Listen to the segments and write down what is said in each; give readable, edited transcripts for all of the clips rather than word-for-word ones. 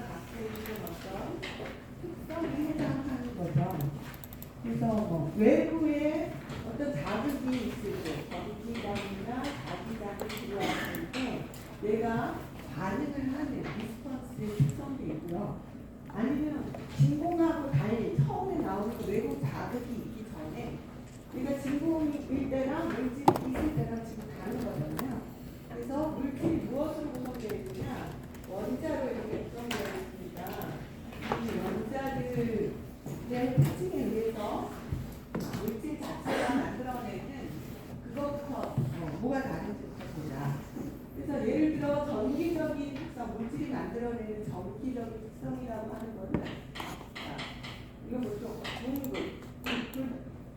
갖고 있는 어떤 특성에 해당하는 거죠. 그래서 뭐 외부에 어떤 자극이 있을 때, 전기장이나 자기장이 들어왔을 때 내가 반응을 하는 리스폰스의 특성도 있고요. 아니면 진공하고 달리 처음에 나오는 그 외부 자극이 있기 전에 내가 진공일 때랑 물질이 있을 때랑 지금 다른 거잖아요. 그래서 물질이 무엇으로 구성되어 있느냐? 원자로 이렇게 구성되어 있습니다. 이 원자들의 특징에 의해서 물질 자체가 만들어내는 그것부터 뭐가 다른지부터 보자. 그래서 예를 들어 전기적인 특성, 물질이 만들어내는 전기적인 특성이라고 하는 거는 이건 보통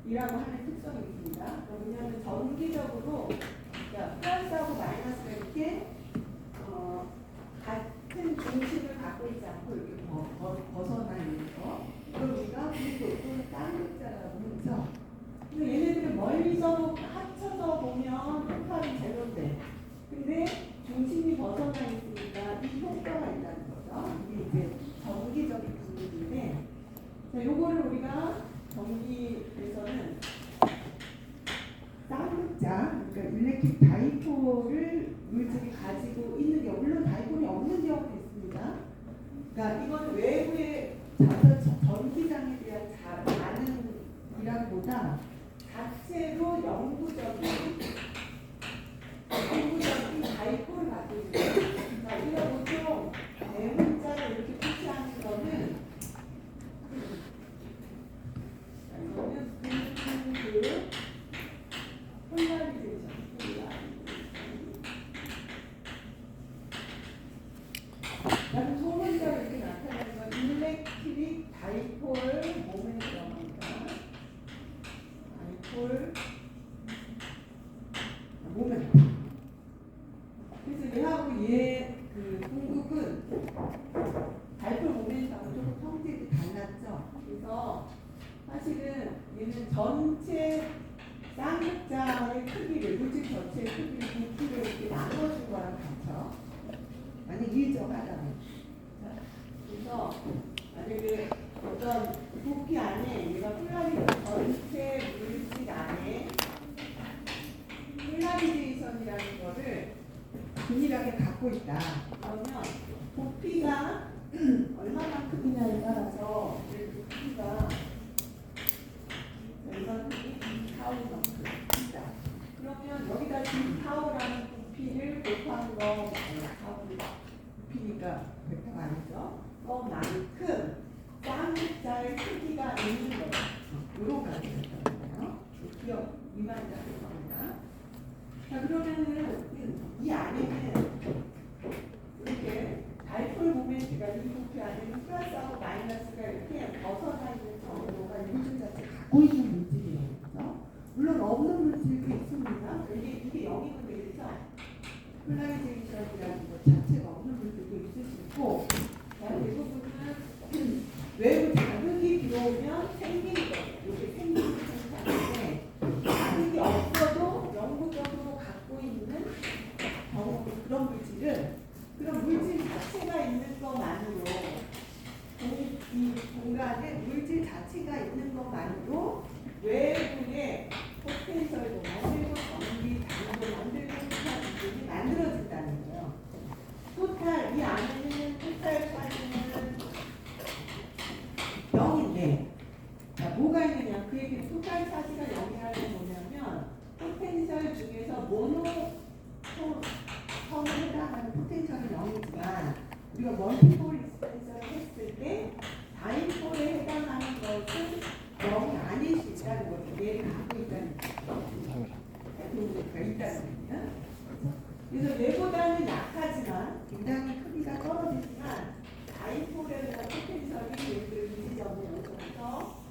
공급이라고 하는 특성이 있습니다. 왜냐하면 전기적으로 플러스하고 마이너스가 이렇게 같은 중심을 갖고 있지 않고 이렇게 벗어나 있는 거. 이걸 우리가 공급 또는 쌍극자라고 했죠. 근데 얘네들은 멀리서 합쳐서 보면 효과는 제로인데, 근데 중심이 벗어나 있으니까 이 효과가 있다는 거죠. 이게 이제 전기적인 부분인데, 자, 요거를 우리가 전기에서는 쌍극자, 그러니까 일렉트릭 다이폴을 물질이 가지고 있는 경우, 물론 다이폴이 없는 경우도 있습니다. 그러니까 이건 외부의 전기장에 대한 반응이라기보다 자체로 영구적인 다이폴을 갖고 있습니다. 그러니까 우리가 보통 대문자를 이렇게 표시하는 거는 나는 소문자로 이렇게 나타나는 건 일렉트릭 다이폴 모멘텀입니다. 다이폴 모멘텀. 그래서 얘하고 얘 그 공급은 다이폴 모멘텀은 조금 성질이 달랐죠. 그래서 사실은 얘는 전체 쌍극자의 크기를, 물질 전체의 크기를 부피를 이렇게 나눠준 거랑 같죠. 만약 일정하다면. 그래서 만약에 어떤 부피 안에 얘가 폴라리제이션, 전체 물질 안에 폴라리제이션이라는 거를 균일하게 갖고 있다. 그러면 부피가 얼마만큼이냐에 따라서 부피가 이만큼 타우만큼 있다. 그러면 여기다 지금 타우라는 부피를 곱한 거 타우 부피니까 벡터가 아니죠. 그만큼 쌍극자의 크기가 있는 거예요. 이런 가지였잖아요. 기억 이만자 겁니다. 자, 그러면은 이 안에는 이렇게 다이폴 모멘트가 이 부피 안에는 플러스하고 마이너스가 이렇게 벗어나 있는 정도가 물질 자체 갖고 있는 물질이에요. 그렇죠? 물론 없는 물질도 있습니다. 이게 0이면 되겠죠? 폴라리제이션이라는 것 자체가 없는 물질도 있을 수 있고, 대부분은 외부 자극이 들어오면 생기는 거예요. 이게 생기는 현상인데, 자극이 없어도 영구적으로 갖고 있는 그런 물질은 그런 물질 자체가 있는 것만으로, 이 공간에 물질 자체가 있는 것만으로 외부의 포텐셜도 만들고 전기, 당도 만들고 토탈이 만들어진다는 거예요. 토탈, 이 안에는 토탈 차지는 0인데, 자, 뭐가 있느냐? 그 얘기는 토탈 차지가 0이라는 게 뭐냐면, 포텐셜 중에서 성에 해당하는 포텐셜은 0이지만, 우리가 멀티폴 디스펜서를 했을 때, 다이폴에 해당하는 것은 0이 아닐 수 있다는 거죠. 얘를 갖고 있다는 거죠. 있다는 얘기는. 그래서 얘보다는 약하지만 굉장히 크기가 떨어지지만 다이폴에 대한 포텐셜이 예를 들어 이 지점에 여기서부터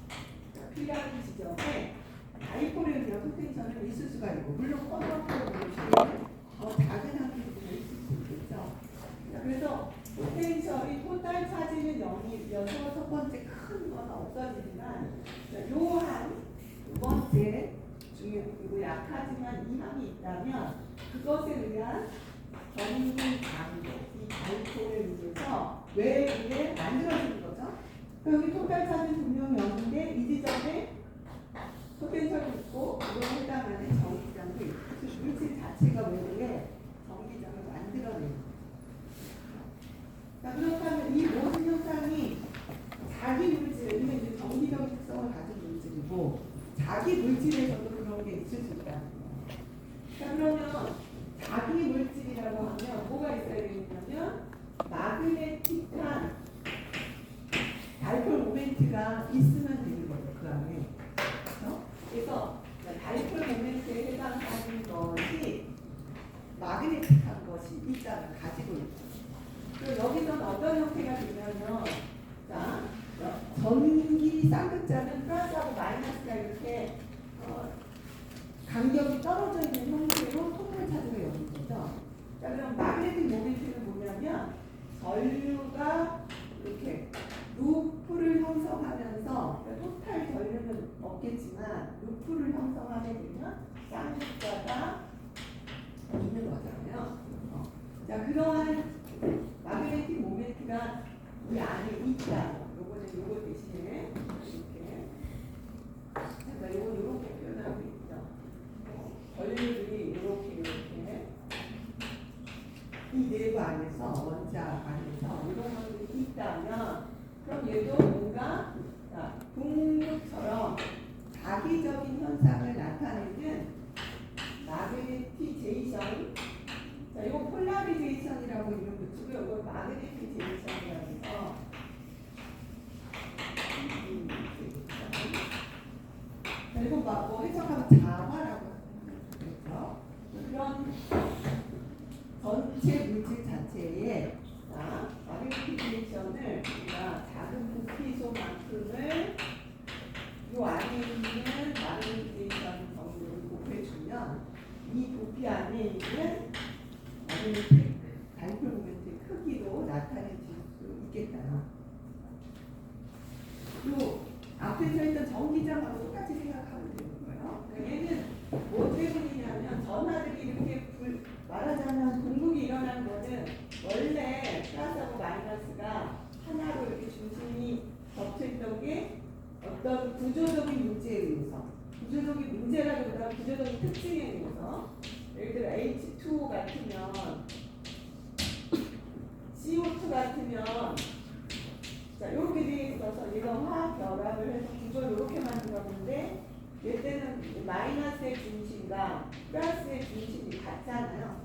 P라는 지점에 다이폴에 대한 포텐셜은 있을 수가 있고, 물론 쿼터폴 보시면 더 작은 함수가 있을 수 있겠죠. 그래서 포텐셜이 토탈 차지는 0이어서 첫 번째 큰 건 없어지지만, 요한 두 번째 중요하고 약하지만 이 함이 있다면 그것에 의한 전기 강도, 이 발포에 의해서 외부에 만들어지는 거죠. 그러니까 여기 토탈 차는 분명히 없는데 이 지점에 포텐셜이 있고 이거에 해당하는 전기장도 있고 물질 자체가 외부에 전기장을 만들어내는 거예요. 자, 그렇다면 이 모든 현상이 자기 물질, 이게 이제 정기적인 특성을 가진 물질이고 자기 물질에서도 그런 게 있을 수 있다는 거예요. 자, 그러면 자기 물질이라고 하면 뭐가 있어야 되냐면 마그네틱한 다이폴 모멘트가 있으면 되는 거예요. 그 안에. 그렇죠? 그래서 다이폴 모멘트에 해당하는 것이 마그네틱한 것이 있다면 가지고 있죠. 그리고 여기서는 어떤 형태가 되냐면 자, 전기 쌍극자는 플러스하고 마이너스가 이렇게 간격이 떨어져 있는 형태로 통을 차지가 여긴 거죠. 자, 그럼 마그네틱 모멘트는 뭐냐면 전류가 이렇게 루프를 형성하면서 토탈 전류는 없겠지만 루프를 형성하게 되면 쌍극자가 있는 거잖아요. 자, 그러한 마그네틱 모멘트가 이 안에 있다. 요거는 요거 대신에 이렇게 제가 요건 요렇게 표현하고 있죠. 전류들이 이렇게 이 내부 안에서 원자 안에서 이런 것들이 있다면 그럼 얘도 뭔가 궁극처럼 자기적인 현상을 나타내는 마그네티제이션. 자, 이거 폴라리제이션이라고 이름 붙이고요. 이걸 마그네티제이션이라고 해서 자, 이거 뭐 해석하면 자화라고 하죠. 그런 전체 물질 자체에 마그네티제이션을 우리가 작은 부피소만큼을 이 안에 있는 마그네티제이션 정도를 곱해주면 이 부피 안에 있는 마그네틱 다이폴 모멘트의 크기로 나타낼 수 있겠다. 또 앞에서 있던 전기장하고 똑같이 생각하면 되는 거예요. 그러니까 얘는 뭐 때문이냐면 전하들이 이렇게 말하자면 공급이 일어나는 거는 원래 플러스하고 마이너스가 하나로 이렇게 중심이 겹쳐있던 게 어떤 구조적인 문제에 의해서, 구조적인 문제라기보다 구조적인 특징에 의해서, 예를 들어 H2O 같으면 CO2 같으면 자 이렇게 되어 있어서 얘가 화학 결합을 해서 구조를 이렇게 만들었는데 얘 때는 마이너스의 중심과 플러스의 중심이 같잖아요.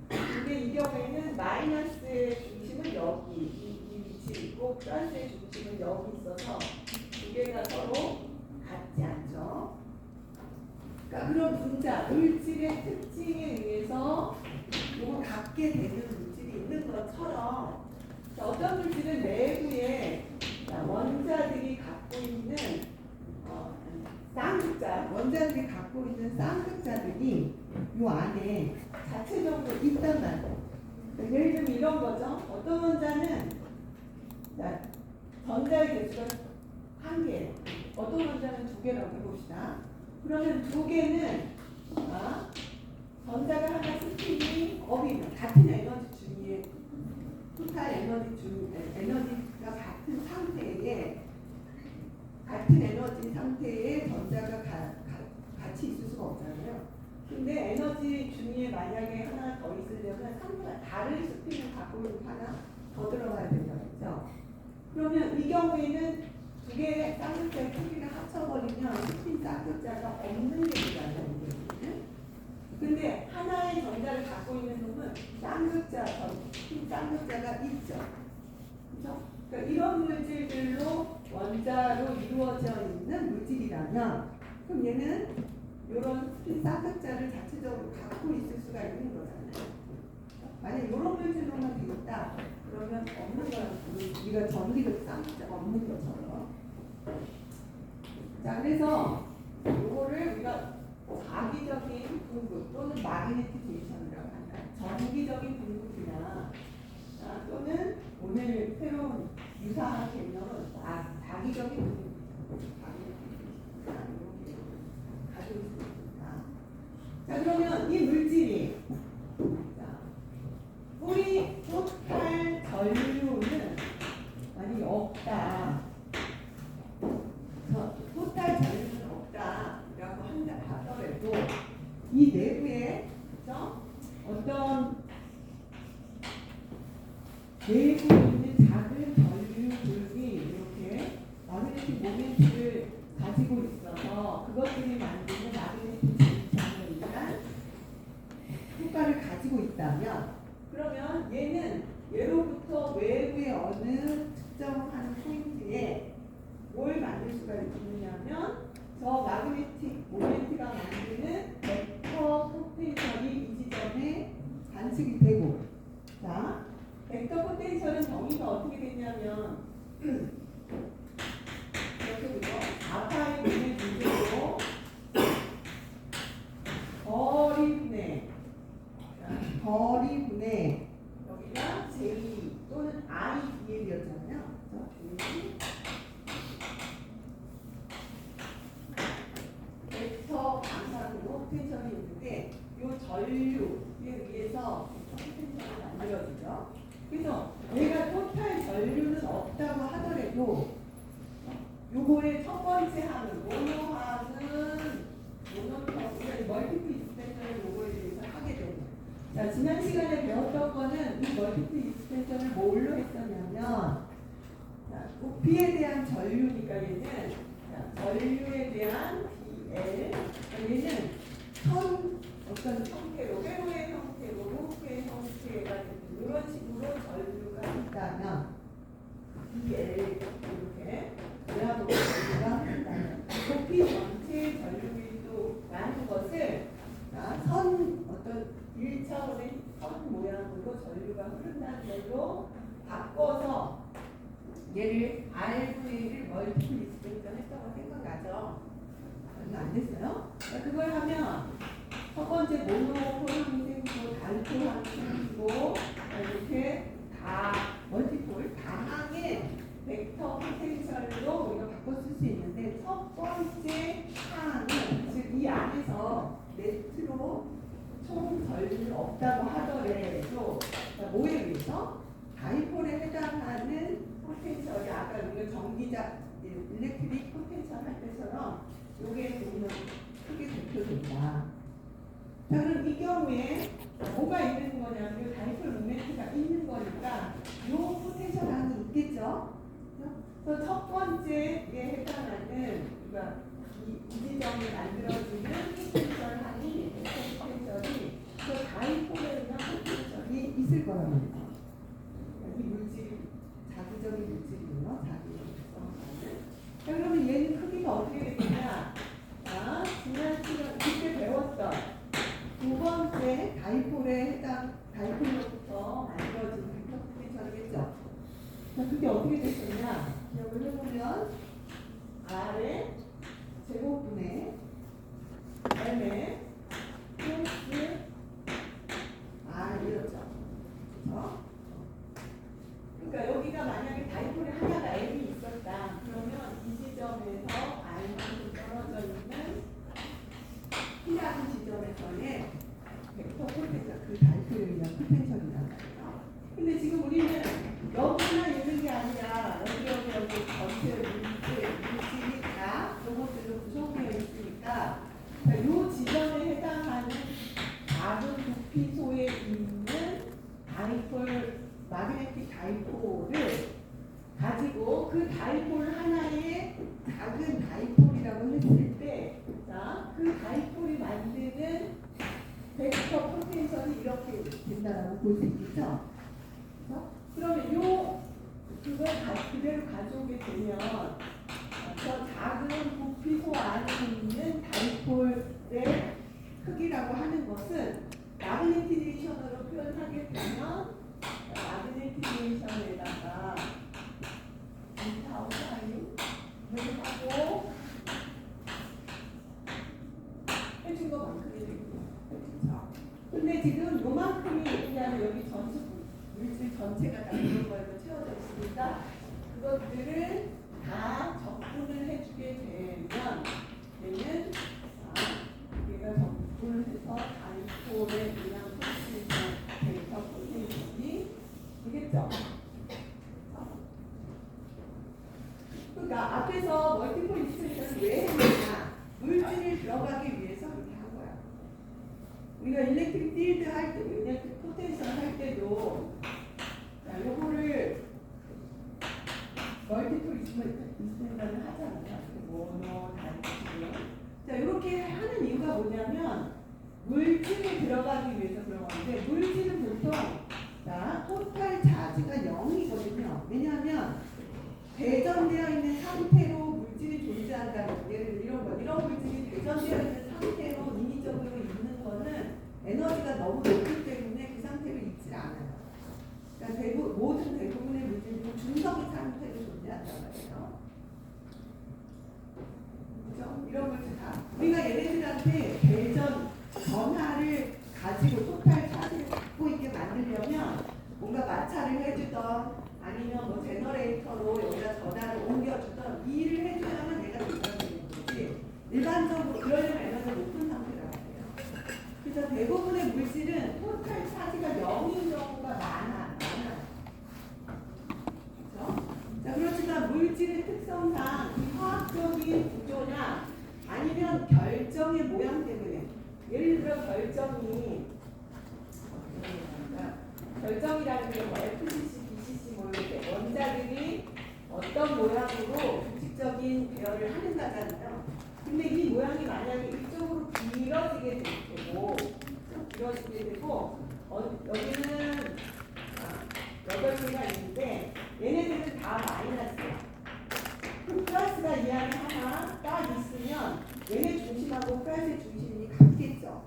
근데 이 경우에는 마이너스의 중심은 여기 이 위치에 있고 플러스의 중심은 여기 있어서 두 개가 서로 같지 않죠. 그러니까 그런 분자, 물질의 특징에 의해서 이걸 갖게 되는 물질이 있는 것처럼 어떤 물질은 내부에 원자들이 갖고 있는 쌍극자, 원자들이 갖고 있는 쌍극자들이 이 안에 자체적으로 있단 말이에요. 예를 들면 이런 거죠. 어떤 원자는 전자의 개수가 1개, 어떤 원자는 2개라고 해봅시다. 그러면 2개는 전자가 하나 스피니 업이 같은 에너지 중에 토탈 에너지 중 에너지가 같은 상태에 같은 에너지 상태에 전자가 같이 있을 수가 없잖아요. 근데 에너지 중에 만약에 하나 더 있으려면 상태가 다른 스핀을 갖고 있는 하나 더 들어가야 된다고 했죠. 그러면 이 경우에는 두 개의 쌍극자의 크기를 합쳐버리면 스핀 쌍극자가 없는 게 되잖아요. 근데 하나의 전자를 갖고 있는 놈은 스핀 쌍극자가 있죠. 그렇죠? 그러니까 이런 물질들로 원자로 이루어져 있는 물질이라면 그럼 얘는 이런 스핀 쌍극자를 자체적으로 갖고 있을 수가 있는 거잖아요. 만약 이런 물질로만 되어 있다 그러면 없는 거예요. 우리가 전기력 쌍극자가 없는 것처럼. 자, 그래서 이거를 우리가 자기적인 분급 또는 마그네티제이션이라고 한다. 전기적인 분급이나 또는 오늘 새로운 유사한 개념은 자기적인 분급. 이렇게 가지고 있습니다. 자, 그러면 이 물질이 우리 가지고 있어서 그것들이 만드는 마그네틱 지장에 의한 효과를 가지고 있다면, 그러면 얘는 예로부터 외부의 어느 특정한 포인트에 뭘 만들 수가 있느냐면 저 마그네틱 모멘트가 만드는 벡터 포텐셜이 이 지점에 관측이 되고, 자, 벡터 포텐셜은 정의가 어떻게 되냐면 이렇게 아파의 분의 문제로 거리분의 여기가 J 또는 I DL이었잖아요. 벡터 방사으로 포텐셜이 있는데 이 전류에 의해서 포텐셜이 만들어지죠. 그래서 내가 토탈 전류는 없다고 하더라도 요거의 첫 번째 항은 모노항은 멀티플 익스텐션을 요거에 대해서 하게 됩니다. 자, 지난 시간에 배웠던 거는 이 멀티플 익스텐션을 뭘로 했었냐면, 자, 부피에 대한 전류니까 얘는, 자, 전류에 대한 BL, 얘는 어떤 형태로, 회로의 형태로, 루프의 형태가 이런 식으로 전류가 있다면 BL 이렇게 외화도 전류가 있다면 부피 전체의 전류밀도라는 것을 어떤 1차원의 선 모양으로 전류가 흐른다는 걸로 바꿔서 얘를 R분의 1을 멀티플 익스텐션 했던 거 생각나죠? 얼마 안 됐어요? 그걸 하면 첫 번째 모노폴항이 생기고 단토항이 생기고 이렇게 다 멀티폴 다항의 벡터 포텐셜로 우리가 바꿔 쓸 수 있는데, 첫 번째 항은 즉 이 안에서 네트로 총 전류 없다고 하더라도 뭐에 의해서 다이폴에 해당하는 포텐셜이 아까 우리가 전기자 일렉트릭 포텐셜 할 때처럼 요게 보면 크게 대표된다. 자, 그럼 이 경우에 뭐가 있는 거냐면 다이폴 모멘트가 있는 거니까 요 포텐셜 항이 있겠죠. 그래서 첫 번째에 해당하는 이 지점이 만들어지는 포텐셜 항이 포텐셜이 그 다이폴에 의한 포텐셜이 있을 거란 말이에요. 이 물질이 자기적인 물질이고요. 자, 그러면 얘는 크기가 어떻게 되느냐? 자, 지난 시간 그때 배웠던 두 번째 다이폴에 해당 다이폴로부터 만들어진 벡터 포텐셜이겠죠. 자, 그게 어떻게 됐었냐? 기억을 해보면 R의 제곱분의 M의 플러스 R이었죠. 그렇죠? 그러니까 여기가 만약에 다이폴이 하나가 M이 있었다. 그러면 이 지점에서 R만큼 떨어져 있는 P라는 지점에서의 벡터 포텐셜, 그 다이폴에 의한 포텐셜이란 말이에요. 근데 지금 우리는 여기만 있는 게 아니라 여기 전체 물질이 다 요것들로 구성되어 있으니까 이 지점에 해당하는 작은 부피소에 있는 다이폴, 마그네틱 다이폴을 가지고 그 다이폴 하나의 작은 다이폴이라고 했을 때, 자, 그 다이폴이 만드는 벡터 포텐셜이 이렇게 된다라고 볼 수 있겠죠? 그러면 그걸 그대로 가져오게 되면 저 작은 부피소 안에 있는 다이폴의 크기라고 하는 것은 마그네티제이션으로 표현하게 되면 마그네티제이션에다가 인타우사이를 하고 해준 것만큼이 되고, 그렇죠? 근데 지금 요만큼이 있냐면 여기 물질 전체가 다 그런 걸로 채워져 있으니까 그것들을 다 적분을 해주게 되면 얘는 얘가 적분을 해서 다이폴에 의한 벡터 포텐셜이 되겠죠. 그러니까 앞에서 멀티플 익스텐션을 왜 했느냐? 물질을 들어가기 위해서 그렇게 한 거야. 우리가 일렉트릭 필드 할 때, 일렉트릭 포텐셜 할 때도 요거를 멀티플 있으면 하잖아요. 모노, 단지. 자, 이렇게 하는 이유가 뭐냐면 물질이 들어가기 위해서 그런 건데 물질은 보통 자, 토탈 차지가 0이거든요. 왜냐하면 배전되어 있는 상태로 물질이 존재한다는 예를 들어 이런 물질이 배전되어 있는 상태로 인위적으로 있는 거는 에너지가 너무 높기 때문에 그 상태로 있질 않아요. 그러니까 모든 대부분의 물질은 중성의 상태로 존재한단 말이에요. 그렇죠? 이런 물질 다 우리가 얘네들한테 배전 전하를 가지고 토탈 차지를 갖고 있게 만들려면 뭔가 마찰을 해주던 아니면 뭐 제너레이터로 여기다 전화를 옮겨주던 이 일을 해줘야만 얘가 배전되는 거지. 일반적으로 그러려면 에너지가 높은 상태라고 해요. 그래서 대부분의 물질은 토탈 차지가 0인 경우가 많아요. 그렇죠? 자, 그렇지만 물질의 특성상 이 화학적인 구조나 아니면 결정의 모양 때문에 예를 들어 결정이라는 게 뭐 FCC, BCC 뭐 이렇게 원자들이 어떤 모양으로 규칙적인 배열을 하는 거잖아요. 근데 이 모양이 만약에 이쪽으로 길어지게 되고 여기는 8개가 있는데 얘네들은 다 마이너스야. 그럼 플러스가 이 안에 하나 딱 있으면 얘네 중심하고 플러스의 중심이 같겠죠.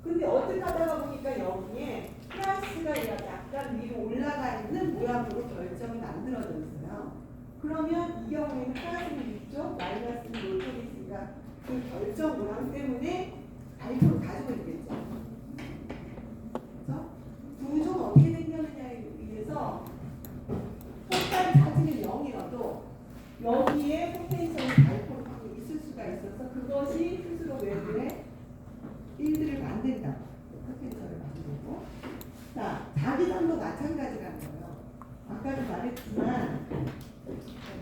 근데 어떻게 하다가 보니까 여기에 플러스가 약간 위로 올라가 있는 모양으로 결정이 만들어져 있어요. 그러면 이 경우에는 플러스는 위쪽, 마이너스는 이쪽에 있으니까 그 결정 모양 때문에 발표를 가지고 있겠죠. 그래서 구조가 어떻게 생겼느냐에 의해서 토탈 차지는 0이라도 여기에 포텐셜이 발표가 있을 수가 있어서 그것이 스스로 외부에 필드를 만든다. 포텐셜을 만들고. 자, 자기장도 마찬가지라는 거예요. 아까도 말했지만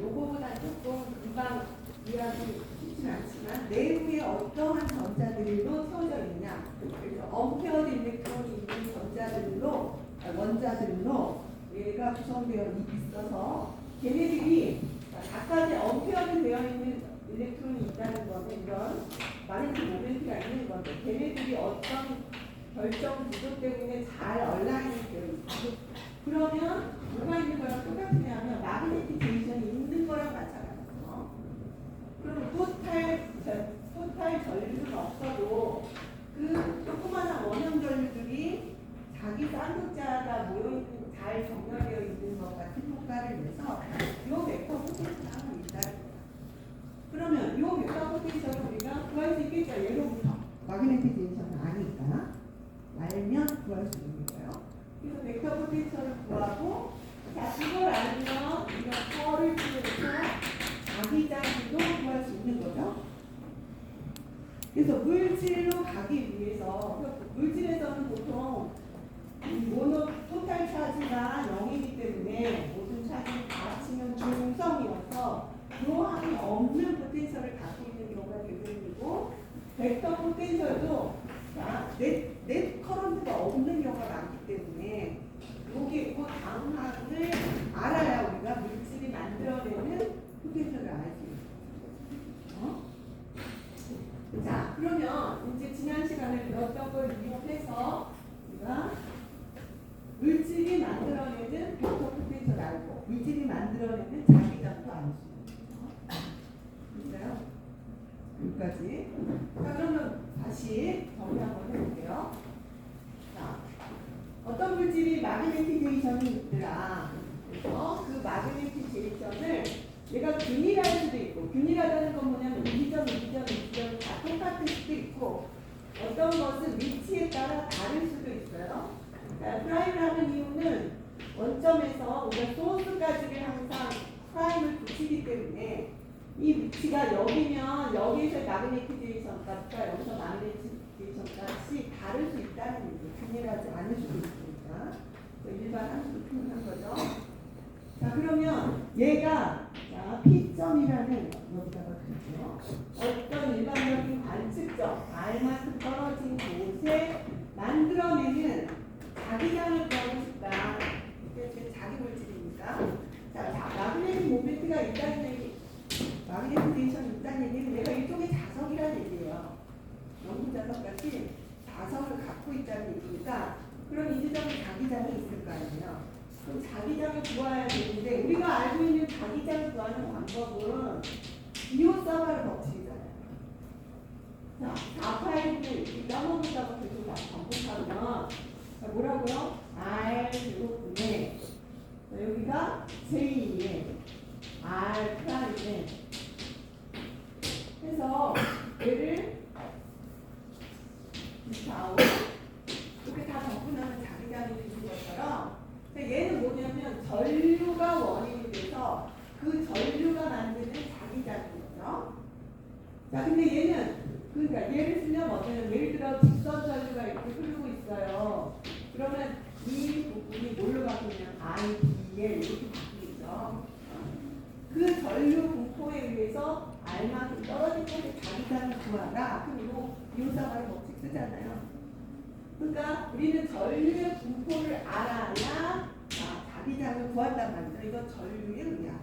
요거보다 조금 금방 이해하기 쉽진 않지만 내부에 어떠한 전자들로 채워져 있냐. 그래서 엄페어드 일렉트론이 있는 원자들로 얘가 구성되어 있어서 걔네들이 각각의 엄페어드 되어 있는 일렉트론이 있다는 거는 이런 마그네틱 모멘트가 있는 건데 걔네들이 어떤 결정 구조 때문에 잘 얼라인이 되어 있고 그러면 뭐가 있는 거랑 똑같으냐면 마그네티제이션이 있는 거랑 마찬가지죠. 그럼 토탈 전류는 없어도 그 조그마한 원형 전류들이 자기 쌍극자가 모여있는 잘 정렬되어 있는 것 같은 효과를 내서 이 벡터 포텐셜이 하나 있다는 거예요. 그러면 이 벡터 포텐셜을 우리가 구할 수 있겠죠. 예로부터 마그네티제이션은 아니까 알면 구할 수 있는 거예요. 그래서 벡터 포텐셜을 구하고 자, 그걸 알면 우리가 펄을 통해서 자기장도 구할 수 있는 거죠. 그래서 물질로 가기 위해서 물질에서는 보통 모노 토탈 차지가 0이기 때문에 모든 차지를 다 합치면 중성이어서 교항이 없는 포텐셜을 갖고 있는 경우가 대부분이고 벡터 포텐셜도 넷 커런트가 없는 경우가 많기 때문에 여기 그 강항을 알아야 우리가 물질이 만들어내는 포텐셜을 알 수 있어요. 자, 그러면 이제 지난 시간에 배웠던 걸 이용해서 우리가 물질이 만들어내는 벡터 포텐셜을 알고 물질이 만들어내는 자기장도 알 수 있어요. 여기까지. 자, 그러면 다시 정리 한번 해볼게요. 자, 어떤 물질이 마그네티제이션이 있더라. 그래서 그 마그네티제이션을 얘가 균일할 수도 있고, 균일하다는 건 뭐냐면 이점 다 똑같을 수도 있고, 어떤 것은 위치에 따라 다를 수도 있어요. 자, 프라임을 하는 이유는 원점에서 우리가 소스까지를 항상 프라임을 붙이기 때문에 이 위치가 여기면 여기에서 마그네티제이션 값과 여기서 마그네티제이션 값이 다를 수 있다는 얘기예요. 균일하지 않을 수도 있으니까. 일반 함수로 표현한 거죠. 자, 그러면 얘가 자, P점이라는 여기다가 그릴게요. 어떤 일반적인 관측점 R만큼 떨어진 곳에 만들어내는 자기장을 구하고 싶다. 이게 자기 물질이니까. 자, 마그네틱 모멘트가 있다는 녀석같이 자석을 갖고 있다는 얘기니까 그럼 이 지점에 자기장이 있을 거 아니에요. 그럼 자기장을 구해야 되는데 우리가 알고 있는 자기장을 구하는 방법은 비오사바르 법칙이잖아요. 자, 4파이를 까먹는다고 계속 반복하면 뭐라고요? R 제곱분의 여기가 J에 R 프라임에 해서 얘를 좌우 이렇게 다 접근하면 자기장이 되는 것처럼 얘는 뭐냐면 전류가 원인이 돼서 그 전류가 만드는 자기장인 거죠. 자, 근데 얘는 그러니까 예를 들면 어쩌면 예를 들어 직선 전류가 이렇게 흐르고 있어요. 그러면 이 부분이 뭘로 바뀌냐면 IDL 이렇게 바뀌겠죠. 그 전류 분포에 의해서 R만큼 떨어질 곳에 자기장을 구하라. 그리고 비오사바르 법칙 쓰잖아요. 그러니까 우리는 전류의 분포를 알아야 자기장을 구한단 말이죠. 이건 전류의 의미야.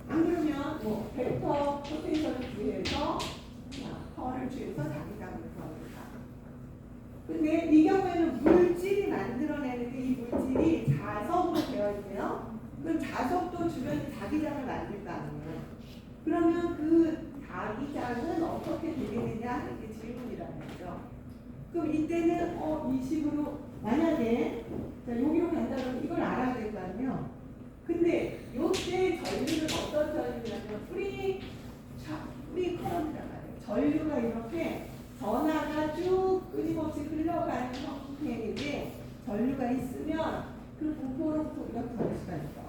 안 그러면 뭐 벡터 포텐셜을 구해서 펄을 취해서 자기장을 구합니다. 근데 이 경우에는 물질이 만들어내는데 이 물질이 자석으로 되어 있네요. 그럼 자석도 주변에 자기장을 만들 거 아니에요. 그러면 그 자기장은 어떻게 되게 되냐 하는 게 질문이라는 거죠. 그럼 이때는 이 식으로 만약에 자 여기로 간다면 이걸 알아야 될 거 아니에요. 근데 요때 전류는 어떤 전류냐면 프리 커런트란 말이에요. 전류가 이렇게 전하가 쭉 끊임없이 흘러가는 형태인데 전류가 있으면 그 분포로부터 우리가 구할 수가 있어.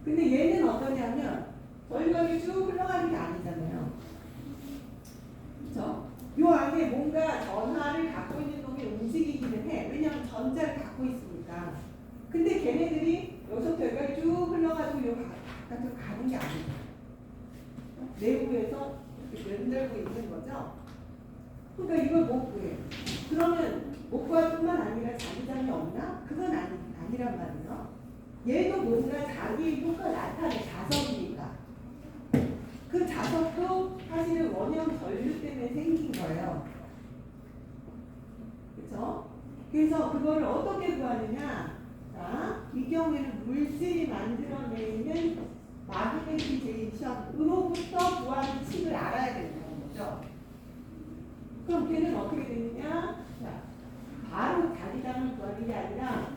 근데 얘는 어떠냐면 전류가 쭉 흘러가는 게 아니잖아요. 그렇죠? 요 안에 뭔가 전하를 갖고 있는 놈이 움직이기는 해. 왜냐하면 전자를 갖고 있으니까. 근데 걔네들이 여기서부터 여기까지 쭉 흘러가지고 요 바깥으로 가는 게 아니에요. 내부에서 이렇게 연결고 있는 거죠. 그러니까 이걸 못 구해. 그러면 못 구할 뿐만 아니라 자기장이 없나? 그건 아니란 말이에요. 얘도 뭔가 자기 효과가 나타내 자석이니까. 그 자석도 사실은 원형 전류 때문에 생긴 거예요. 그렇죠? 그래서 그거를 어떻게 구하느냐? 자, 이 경우에는 물질이 만들어내는 마그네티제이션으로부터 구하는 칙을 알아야 되는 거죠. 그럼 걔는 어떻게 되느냐? 자, 바로 자기장을 구하는 게 아니라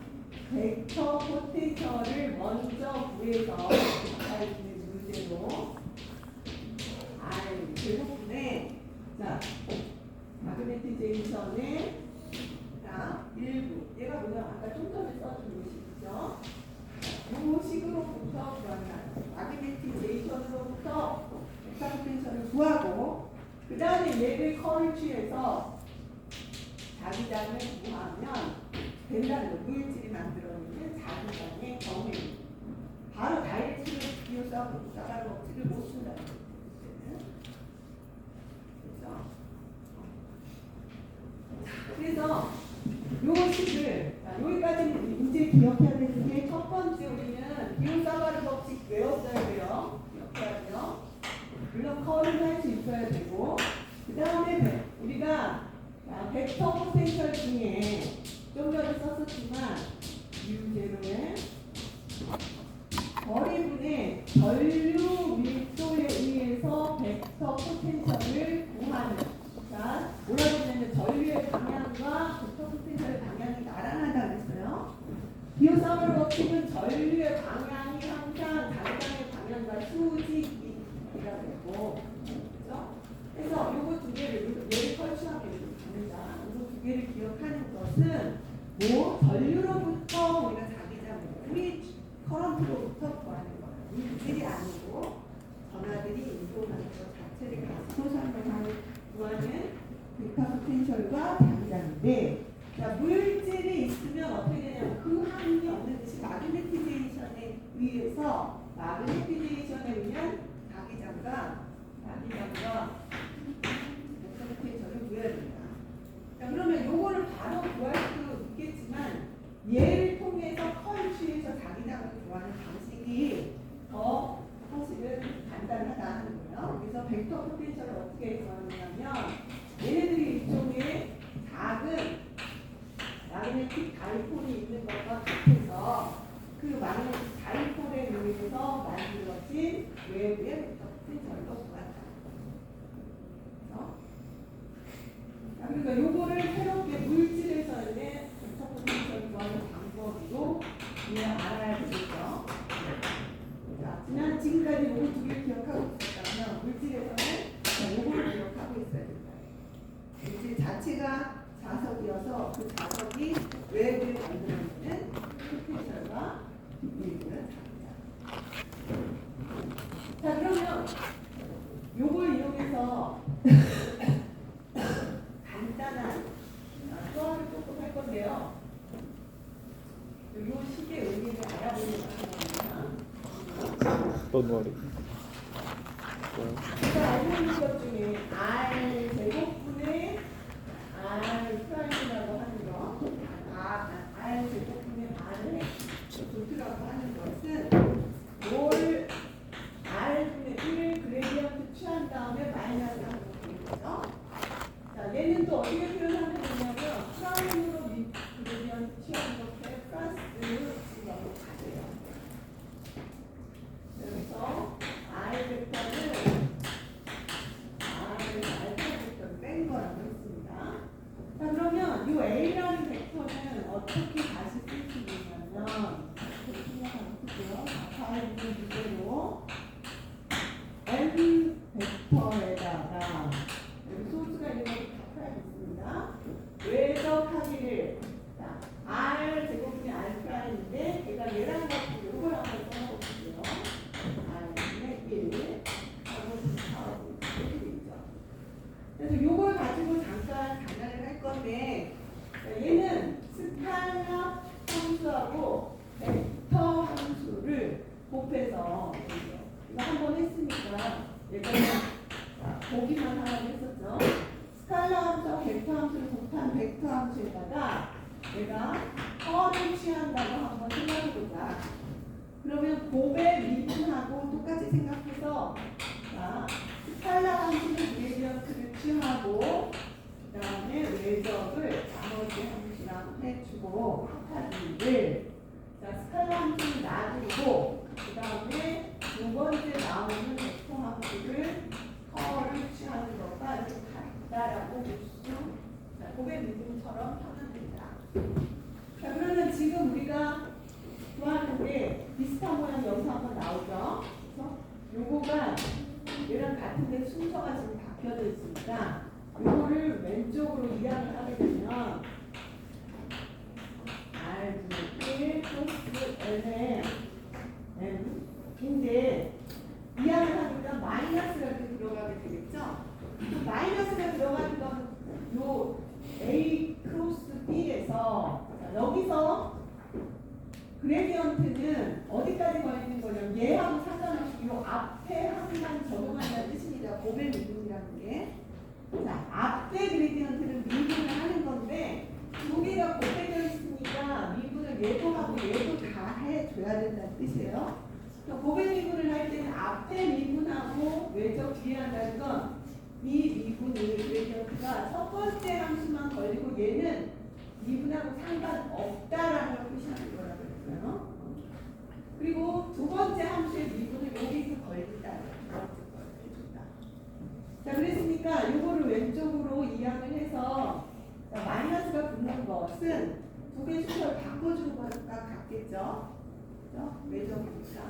벡터 포텐셜을 먼저 구해서 아까 있는 문제로 R 제곱분의 자 마그네티제이션의 자 일부 얘가 뭐냐 아까 좀 전에 써준 식이죠. 이 식으로부터 구하는 마그네티제이션으로부터 벡터 포텐셜을 구하고 그 다음에 얘를 컬을 취해서 자기장을 구하면 된다는 거. 물질이 만들어내는 자기장의 경우에 바로 다이렉트로 비오사바르 법칙을 못 쓴다는 거예요. 그래서 요 식을 여기까지는 문제 기억해야 되는 게 첫 번째 우리는 비오사바르 법칙 외웠어야 돼요. 기억해야 돼요. 물론 컬을 할 수 있어야 되고 그 다음에 우리가 벡터 포텐셜 중에 좀 전에 썼었지만 U0의 거리분의 전류 밀도에 의해서 벡터 포텐셜을 구하는 자 뭐라고 했냐면 전류의 방향과 벡터 포텐셜의 방향이 나란하다 그랬어요. 비오사바르 법칙은 전류의 방향이 항상 자기장의 방향과 수직이라고 했고 그렇죠? 그래서 요거 두 개를 얘를 컬치하면 됩니다. 요거 두 개를 기억하는 것은 뭐 전류로부터 우리가 자기장을 우리 커런트로부터 구하는 거예요. 물질이 아니고 전하들이 인도하는 것 자체를 가지고 설명하는 구하는 벡터 포텐셜과 자기장인데 자, 물질이 있으면 어떻게 되냐면 그 항이 없는 듯이 마그네티제이션에 의해서 마그네티제이션에 의한 자기장과 벡터 포텐셜을 구해야 됩니다. 자, 그러면 요거를 바로 구할 수도 있겠지만 얘를 통해서 컬 취해서 자기장을 구하는 방식이 더 사실 사실은 간단하다 하는 거예요. 그래서 벡터 포텐셜을 어떻게 구하느냐면 얘네들이 일종의 작은 마그네틱 다이폴이 있는 것과 같아서 그 마그네틱 다이폴에 의해서 만들어진 외부의 벡터 포텐셜로 구한다. 그러니까 요거를 새롭게 물질에서의 벡터 포텐셜 구하는 방법으로 알아야 되겠죠. 자, 지금까지 요거 두 개를 기억하고 있었다면 물질에서는 요거를 기억하고 있어야 된다. 물질 자체가 자석이어서 그 자석이 외부에 만들어지는 포텐셜과 밀도는 다르다. 자, 그러면 요걸 이용해서 간단한 수학을 조금 할 건데요. 요 식의 의미를 알아보는 겁니다. Don't worry. 제가 알고 있는 것 중에 R 제곱분의 R 프라임이라고 하는 거, R 제곱분의 R을 루트라고 하는 것은 뭘 R분의 1을 그레디언트 취한 다음에 마이너스 하는 거죠. 자, 얘는 또 어떻게 표현하면 되냐면 프라임으로 그레디언트 취한 것에 플러스 G라고 가져요. 그래서 R 벡터는 알파 벡터를 뺀 거라고 했습니다. 자, 그러면 이 A라는 벡터는 어떻게 다시 쓸 수 있냐면 이렇게 생각하면 되고요. 다음 문제로 M 벡터에다가 여기 소수가 있는 것도 다 풀어야겠습니다. 외적하기를 R 제곱분이 R 프라임인데 제가 얘랑 같은 이걸 한번 써볼게요. R분의 1 하고 이렇게 있죠. 그래서 요걸 가지고 잠깐 단말을 할 건데 얘는 스칼라 함수하고 벡터 함수를 곱해서 이거 한 번 했으니까 예전에 보기만 하라고 했었죠. 스칼라 함수와 벡터 함수를 곱한 벡터 함수에다가 내가 허를 취한다고 한번 생각해보자. 그러면 곱의 미분하고 똑같이 생각해서 자, 스칼라 함수는 그레디언트를 취하고 그 다음에 외적을 나머지 함수랑 해주고 합하기를 자, 스칼라 함수는 놔두고 그 다음에 두 번째 나오는 벡터 함수를 허를 취하는 것과 이렇게 같다라고 볼 수 곱의 미분처럼 하면 됩니다. 자, 그러면 지금 우리가 구하는 게 비슷한 모양 여기서 한번 나오죠. 그래서 요거가 얘랑 같은데 순서가 지금 바뀌어져 있으니까 요거를 왼쪽으로 이항을 하게 되면 R분의 1 플러스 L의 M인데 이항을 하니까 마이너스가 이렇게 들어가게 되겠죠. 마이너스가 들어가는 건 요 A 크로스 B에서 여기서 그레디언트는 어디까지 가 있는 거냐면 얘하고 상관없이 요 앞에 항상 적용한다는 뜻입니다. 곱의 미분이라는 게. 자, 앞에 그레디언트는 미분을 하는 건데 두 개가 곱해져 있으니까 미분을 얘도 하고 얘도 다 해줘야 된다는 뜻이에요. 곱의 미분을 할 때는 앞에 미분하고 외적 뒤에 한다는 건 이 미분이 그레디언트가 첫 번째 함수만 걸리고 얘는 미분하고 상관없다라는 걸 표시하는 거라고 했어요. 그리고 두 번째 함수의 미분을 여기서 걸린다. 자, 그랬으니까 요거를 왼쪽으로 이항을 해서 자, 마이너스가 붙는 것은 두 개 순서를 바꿔주는 것과 같겠죠. 그렇죠? 외적이니까.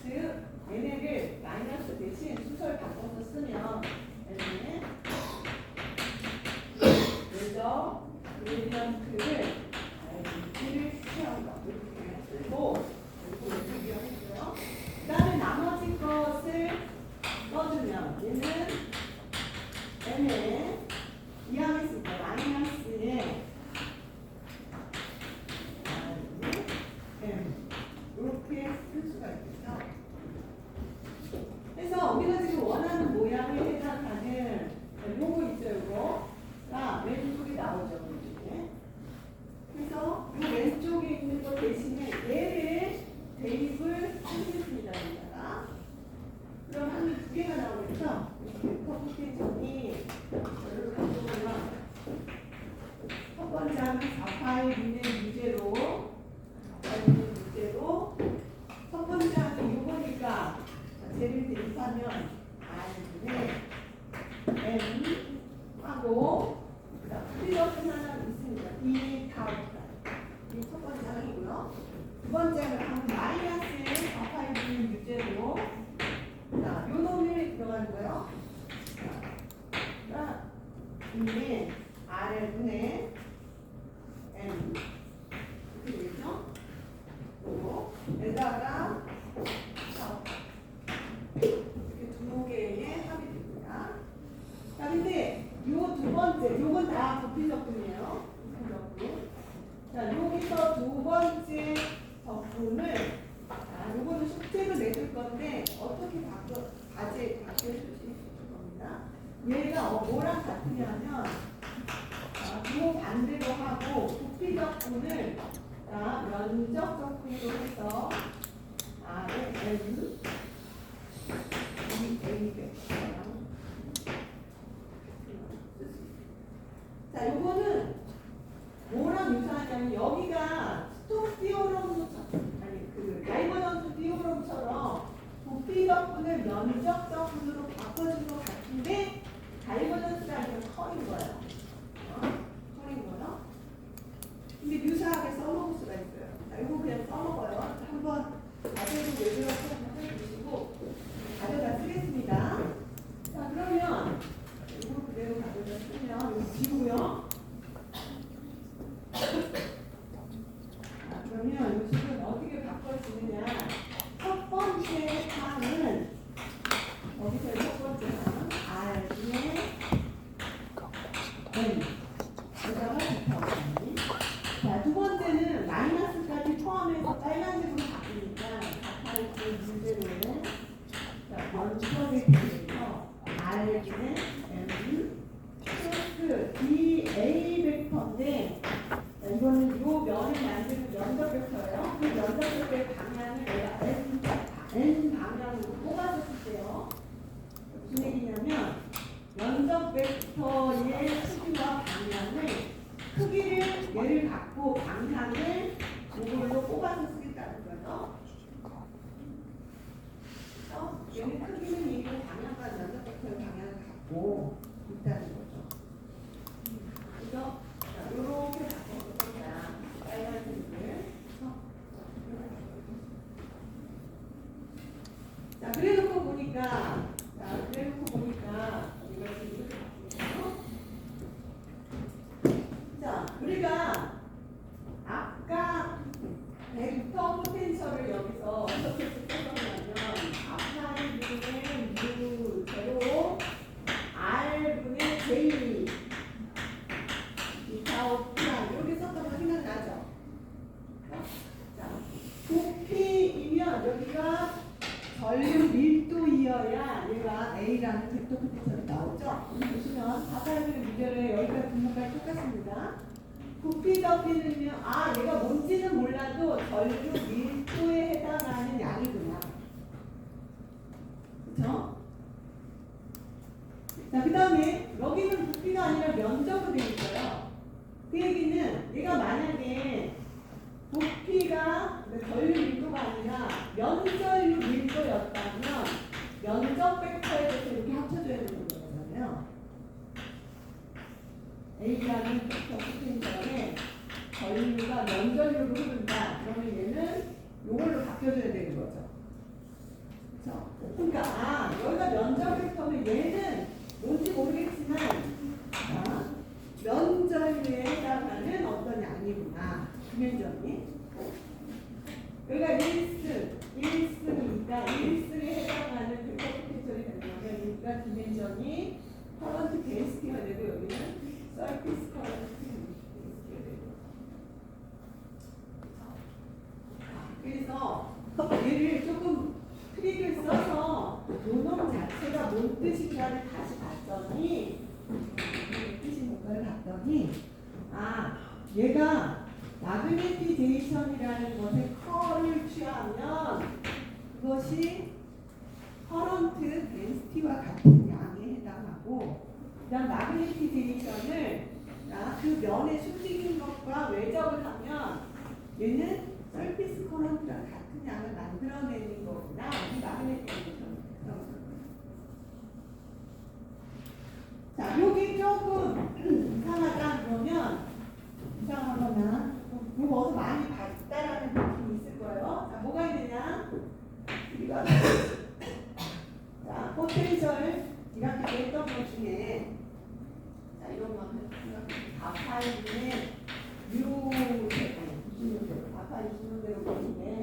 즉 얘네를 마이너스 대신 순서를 바꿔서 쓰면 얘네 외적 그레디언트를 취한 거 이렇게 쓰고 이렇게 했고요. 그 다음에 나머지 것을 써주면 얘는 M에 이항했을 때 마이너스에 M 이렇게 쓸 수가 있겠죠. 그래서 우리가 지금 원하는 모양에 해당하는 요거 있죠, 요거가 왼쪽에 나오죠, 왼쪽에. 그래서 이 왼쪽에 있는 것 대신에 얘를 문제고. 자, 요 놈이 들어가는 거예요. 자, 이게 R분의 M 이렇게 되겠죠? 그리고 여기다가 이렇게 두 개의 합이 됩니다. 자, 근데 요 두 번째, 요건 다 부피 적분이에요. 부피 적분. 자, 여기서 두 번째 적분을, 자, 요거는 숙제로 내줄 건데, 어떻게 바꿔주실 겁니다. 얘가 뭐랑 같으냐면, 요 반대로 하고, 부피 적분을, 자, 면적 적분으로 해서, Rn, A, 자, 요거는 뭐랑 유사하냐면 여기가 스톡 디오럼, 아니 그 다이버전스 디오럼처럼 부피 적분을 면적 적분으로 바꿔준 것 같은데 다이버전스가 아니라 컬인 거예요. 컬인 거요. 근데 유사하게 써먹을 수가 있어요. 자, 요거 그냥 써먹어요. 한번 가져도 왜 그렇게 한번 해주시고 가져다 쓰겠습니다. 자, 그러면 이거 그대로 가져다 쓰면 여기 지우고요. 그러면 이 식은 어떻게 바꿔주느냐. 첫 번째 항은 어디서 첫 번째 항은 R분의 N 여기다가 붙여보니. 자, 두 번째는 마이너스까지 포함해서 빨간색으로 바뀌니까 각하의 문제는 면적에 대해서 R분의 M 플러스 DA 벡터인데, 이거는 요 면을 만드는 면적 벡터예요. 그 면적 벡터의 방향을 내가 N 방향으로 뽑아서 쓸게요. 무슨 얘기냐면 면적 벡터의 크기와 방향을, 크기를 얘를 갖고 방향을 이걸로 뽑아서 쓰겠다는 거죠. 얘는 크기는 이고 방향과 면적 벡터의 방향을 갖고 있다는 거죠. 그래서 이렇게 바꿔봅니다. 빨간색을. 자, 그래놓고 보니까, 이것이 이렇게 바뀌죠. 자, 우리가 아까 벡터 포텐셜을 여기서 어떻게 썼냐면 아파의 분의 U 제로 R분의 J 이렇게 썼던 거 생각나죠? 자, 부피이면 여기가 전류 밀도이어야 얘가 A라는 벡터 포텐셜이 나오죠? 보시면 바다의 문제를 여기까지 분명까지 똑같습니다. 부피 적기는요, 얘가 뭔지는 몰라도 전류 밀도에 해당하는 양이구나. 그쵸? 자, 그 다음에 여기는 부피가 아니라 면적으로 되어 있어요. 그 얘기는 얘가 만약에 부피가 전류 밀도가 아니라 면전류 밀도였다면 면적 벡터에 대해서 이렇게 합쳐줘야 되는 거잖아요. A라는 벡터 포텐셜에 전류가 면전류로 흐른다. 그러면 얘는 이걸로 바뀌어줘야 되는 거죠. 그렇죠? 그러니까 여기가 면적 벡터면 얘는 뭔지 모르겠지만 면전류에 해당하는 어떤 양이구나. 디멘전이. 여기가 1승이니까 1승에 해당하는 벡터 포텐셜이 되는 거면 여기가 디멘전이 커런트 데인시티가 되고 여기는 서피스 커런트 데인시티가 되고. 그래서 얘를 조금 트릭을 써서 요놈 자체가 뭔 뜻인가를 다시 봤더니 뜻이 뭔가를 봤더니 얘가 마그네티제이션이라는 것에 컬을 취하면 그것이 커런트 덴시티와 같은 양에 해당하고, 그다음 마그네티제이션을 그 면에 숨기는 것과 외접을 하면 얘는 서피스 커런트랑 같은 양을 만들어내는 거구나. 이 마그네티제이션. 자, 여기 조금 이상하다 그러면 이상하거나 이거 어디서 많이 봤다라는 느낌이 있을 거예요. 자, 뭐가 있느냐? 우리가 포텐셜 이렇게 했던 것 중에 자 이런 거 한번 가파이의 무슨 대로 가파이 주는 대로 보는데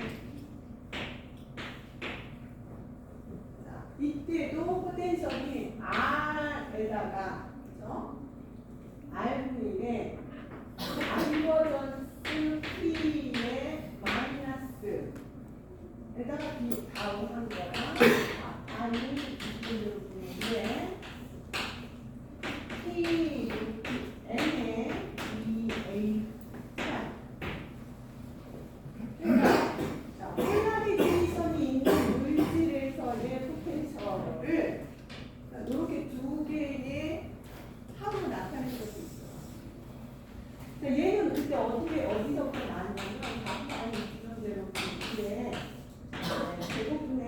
자 이때도 포텐셜이 R에다가 그죠? R분의 다이버전스 P의 마이너스 에다가 가운한 거야. 아니 이쪽으로 보는데 P N의 EA 자, 폴라리제이션이 있는 물질에서의 포텐셜을 이렇게 두 개의 합으로 나타내는 것도 있어요. 자, 얘는 그때 어디서부터 나왔냐면 가까운 이런 대로 이렇게 대부분의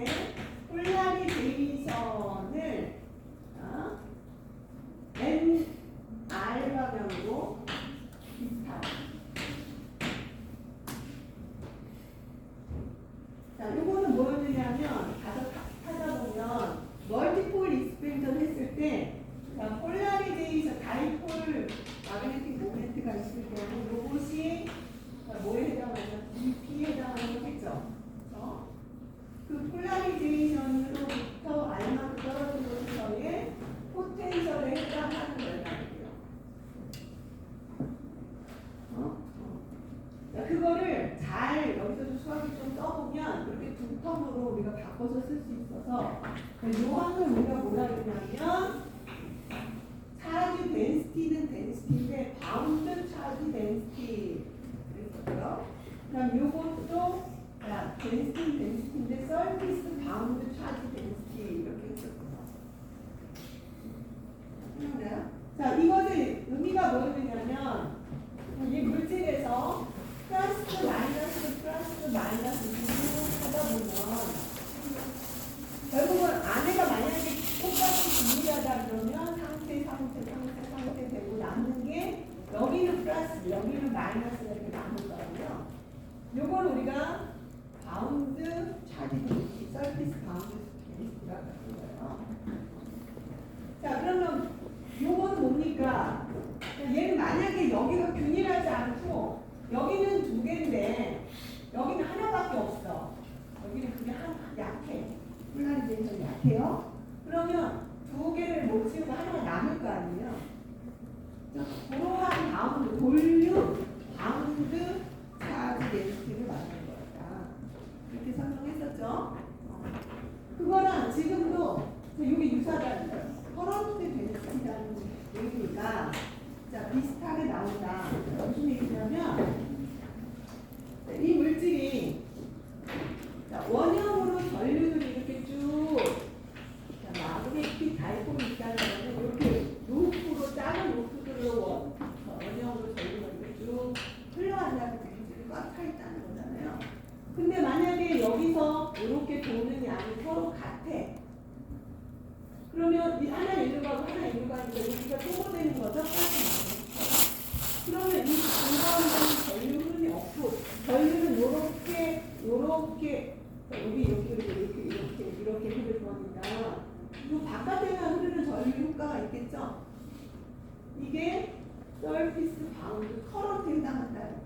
폴라리제이션을 N 알파명으로 비슷하다. 자, 요거는 뭐였느냐면 가서 찾아보면 멀티폴 익스펜션 했을 때 자, 폴라리제이션 다이폴 마그네틱 모멘트가 있을 때는 요것이 뭐에 해당하냐? DP에 해당하는 거겠죠. 그렇죠? 그 폴라리제이션으로부터 알만큼 떨어진 곳에서의 포텐셜에 해당하는 거예요. 그거를 잘 여기서도 수학을 좀 써보면 이렇게 두 텀으로 우리가 바꿔서 쓸 수 있어서 요 항을 우리가 뭐라 그러냐면 차지 덴시티는 덴시티인데 바운드 차지 덴시티 그랬었고요. 그다음 요것도 덴시티인데 서피스 바운드 차지 덴시티 이렇게 했었고요. 자, 이것의 의미가 뭐냐면 이 물질에서 플러스 마이너스 쭉 하다 보면 결국은 안에가 만약에 똑같이 비밀하다 그러면 상태 되고 남는 게 여기는 플러스 여기는 마이너스가 이렇게 남을 거고요. 요걸 우리가 바운드 차지 서피스 바운드 데니스티라고 하는 거예요. 자, 그러면 요거는 뭡니까? 얘는 만약에 여기가 균일하지 않고 여기는 두 개인데 여기는 하나밖에 없어. 여기는 그게 약해. 폴라리제이션이 약해요. 그러면 두 개를 못 치우고 하나가 남을 거 아니에요. 그러한 바운드, 볼륨, 바운드 차지 데니스티를 만든 거다. 이렇게 설명했었죠. 그거랑 지금도 이게 유사하다는 거예요. 커런트 데니스티라는 얘기니까 자 비슷하게 나온다. 무슨 얘기냐면 이 물질이 자, 원형으로 전류들이 이렇게 쭉 마그네틱 다이폴이 있다는 거는 이렇게 루프로 작은 루프들로 원형으로 전류가 이렇게 쭉 흘러간다는 게 물질이 꽉 차 있다는 거잖아요. 근데 만약에 여기서 이렇게 도는 양이 서로 같아. 그러면 이 하나 일로 가고 하나 일로 가니까 여기가 소모되는 거죠. 그러면 이 중간에 전류 흐름이 없고 전류는 요렇게 여기 이렇게 흐를 거니까 이 바깥에만 흐르는 전류 효과가 있겠죠. 이게 서피스 바운드 커런트에 해당한다는 거예요.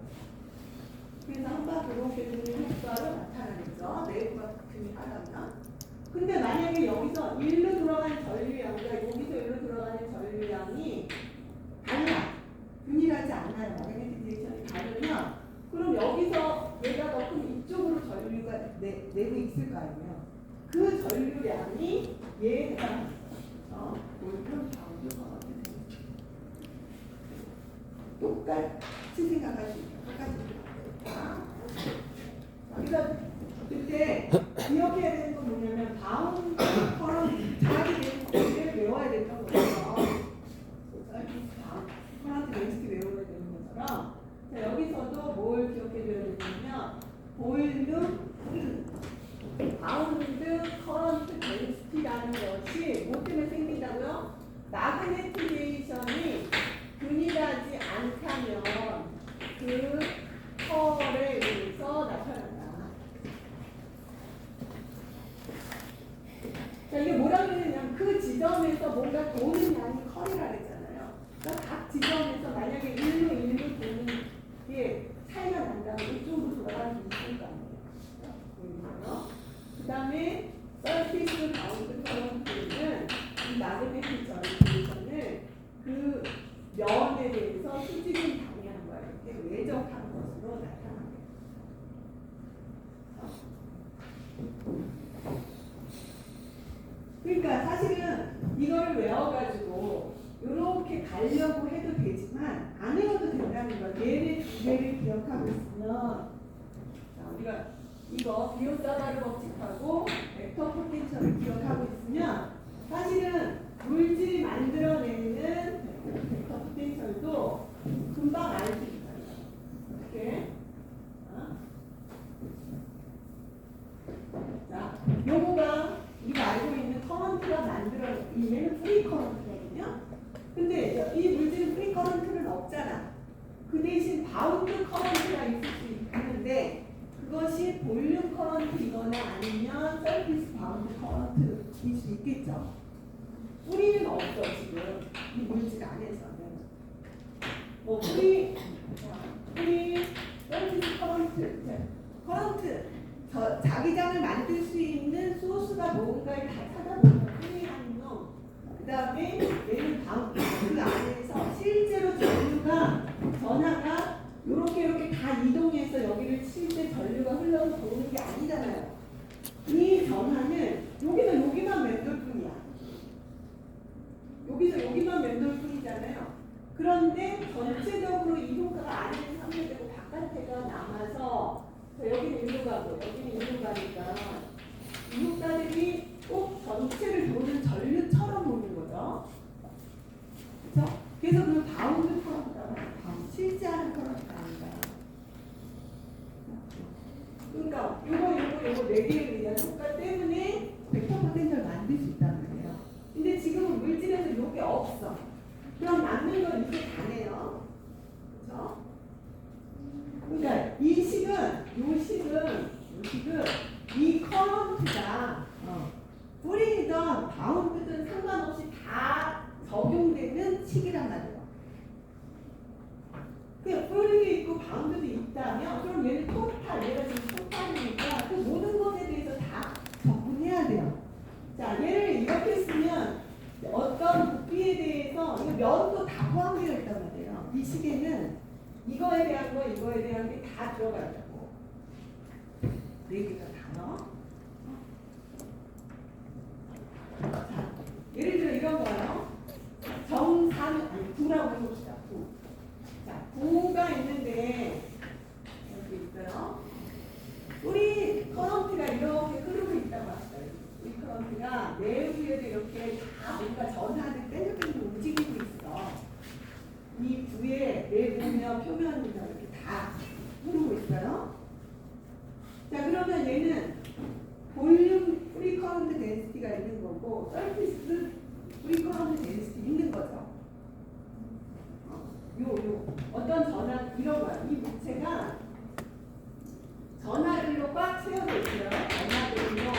그래서 한번 이렇게 되는 효과로 나타나겠죠. 내부가 균일하다면. 근데 만약에 여기서 일로 돌아가는 전류량과 여기서 일로 들어가는 전류량이 달라. 균일하지 않나요? 마그네틱 디렉션이 다르면 그럼 여기서 얘가 더 큰 이쪽으로 전류가 내고 있을 거 아니에요. 그 전류량이 얘에 해당하는 거죠. 볼륨 바운드가 어떻게 되는지 똑같이 생각하시면 그러니까 그때 기억해야 되는 건 뭐냐면 바운드 커런트 자기 데니스티를 외워야 된다는 거죠. 커런트 데니스티 외워야 되는 것처럼 자, 여기서도 뭘 기억해줘야 되냐면 볼륨 바운드 커런트 데니스티라는 것이 뭐 때문에 생긴다고요? 마그네티제이션이 균일하지 않다면 그 컬에 의해서 나타난다. 자, 이게 뭐라고 지점에서 뭔가 도는 양이 커리라 그랬잖아요. 그러니까 각 지점에서 만약에 1로 도는 게 차이가 난다면 이쪽으로 돌아가는 게 있을 거 아니에요. 그 다음에 서피스 바운드 커런트는 이 마그네틱 저널에서는 그 면에 대해서 수직인 방향과 이렇게 외적한 것으로 나타납니다. 그러니까 사실은 이거를 외워가지고 이렇게 가려고 해도 되지만 안 외워도 된다는 거. 얘네 두 개를 기억하고 있으면 자, 우리가 이거 비오사바르 법칙하고 벡터 포텐셜을 기억하고 있으면 사실은 물질이 만들어내는 벡터 포텐셜도 금방 알 수 있어요. 이렇게. 자, 요거가 우리가 알고 있는 커런트가 얘는 프리 커런트거든요. 근데 이 물질은 프리 커런트는 없잖아. 그 대신 바운드 커런트가 있을 수 있는데 그것이 볼륨 커런트이거나 아니면 서피스 바운드 커런트일 수 있겠죠. 뿌리는 없어 지금 이 물질 안에서는. 뭐 뿌리, 서피스 커런트 자기장을 만들 수 있는 소스가 뭔가를 다 찾아보면 뿌리라는 놈. 그 다음에 얘는 그 안에서 실제로 전하가 이렇게 다 이동해서 여기를 칠 때 전류가 흘러서 도는 게 아니잖아요. 이 전하는 여기만 맴돌 뿐이야. 여기서 여기만 맴돌 뿐이잖아요. 그런데 전체적으로 이 효과가 안에는 상쇄되고 바깥에가 남아서 여기는 일로 가고 여기는 일로 가니까 이 효과들이 꼭 전체를 도는 전류처럼 보는 거죠. 그렇죠? 그래서 그 바운드 커런트라고 해요. 실제하는 커런트가 아니다. 그러니까 요거 네 개에 의한 효과 때문에 벡터 포텐셜 만들 수 있단 말이에요. 근데 지금은 물질에서 요게 없어. 그럼 남는 건 이게 다네요. 그렇죠? 그러니까 이 식은 이 커런트가 뿌리든 바운드든 상관없이 다 적용되는 식이란 말이에요. 그 뿌리도 있고 바운드도 있다면 그럼 얘는 얘가 지금 토탈이니까 그 모든 것에 대해서 다 접근해야 돼요. 자, 얘를 이렇게 쓰면 어떤 부피에 대해서 이거 면도 다 포함되어 있단 말이에요. 이 식에는 이거에 대한 게 다 들어가 있다고. 네 개가 단어. 자, 예를 들어 이런 거요. 구라고 해봅시다. 구. 자, 구가 있는데 여기 있어요. 우리 커런트가 이렇게 흐르고 있다고 합시다. 이 커런트가 내부에도 이렇게 다 뭔가 전하를 뺀적뺀적 움직이고 있어. 이 구의 내부며 표면이나 이렇게 다 흐르고 있어요. 자, 그러면 얘는 볼륨 프리 커런트 덴시티가 있는 거고 서피스 프리 커런트 덴시티 있는 거죠. 어떤 전하 이런 거야. 이 물체가 전하들로 꽉 채워져 있어요. 전하들로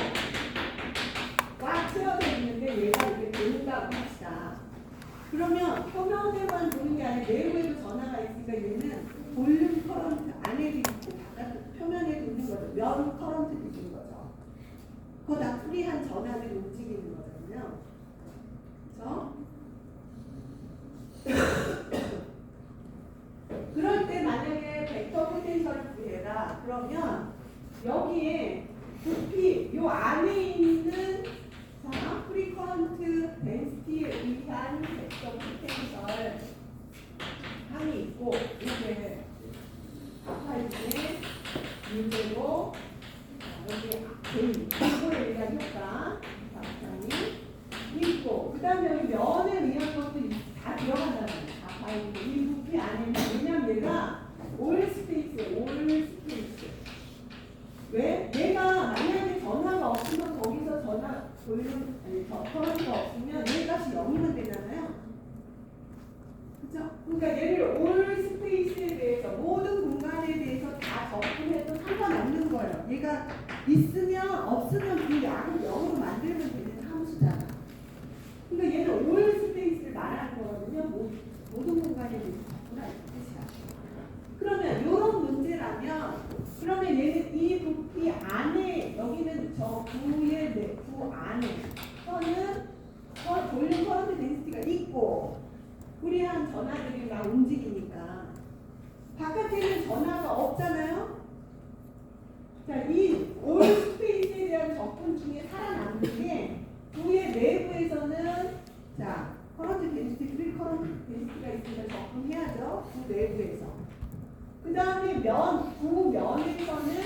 꽉 채워져 있는데 얘가 이렇게 도는다고 합시다. 그러면 표면에만 도는 게 아니라 내부에도 전하가 있으니까 얘는 볼륨 커런트 안에도 있고 바깥 표면에도 있는 거죠. 면 커런트도 있는 거죠. 그거 다 프리한 전하들이 움직이는 거거든요. 그렇죠? 그럴 때 만약에 벡터 포텐셜을 구해라 그러면 여기에 부피 요 안에 있는 프리 커런트 덴시티에 의한 벡터 포텐셜 항이 있고 이렇게 아파이즈의 문제고 여기 이거에 의한 효과 방향이 있고 그 다음에 여기 면에 의한 것도 다 들어간다는 거예요. 아파이즈 이 부피 안에는 왜냐면 얘가 올 스페이스예요. 왜? 얘가 만약에 전화가 없으면 거기서 전화 볼륨 커런트가 없으면 얘 값이 0이면 되잖아요. 그죠? 그러니까 얘를 올 스페이스에 대해서 모든 공간에 대해서 다 접근해도 상관없는 거예요. 얘가 있으면 없으면 그 양을 0으로 만들면 되는 함수잖아. 구 안에 볼륨 커런트 덴시티가 있고 불이한 전하들이 막 움직이니까 바깥에 있는 전하가 없잖아요. 자, 이 올 스페이스에 대한 접근 중에 살아남는 게 구의 내부에서는 자 커런트 덴시티, 프리 커런트 덴시티가 있으니까 접근해야죠. 구 내부에서. 그 다음에 구 면에서는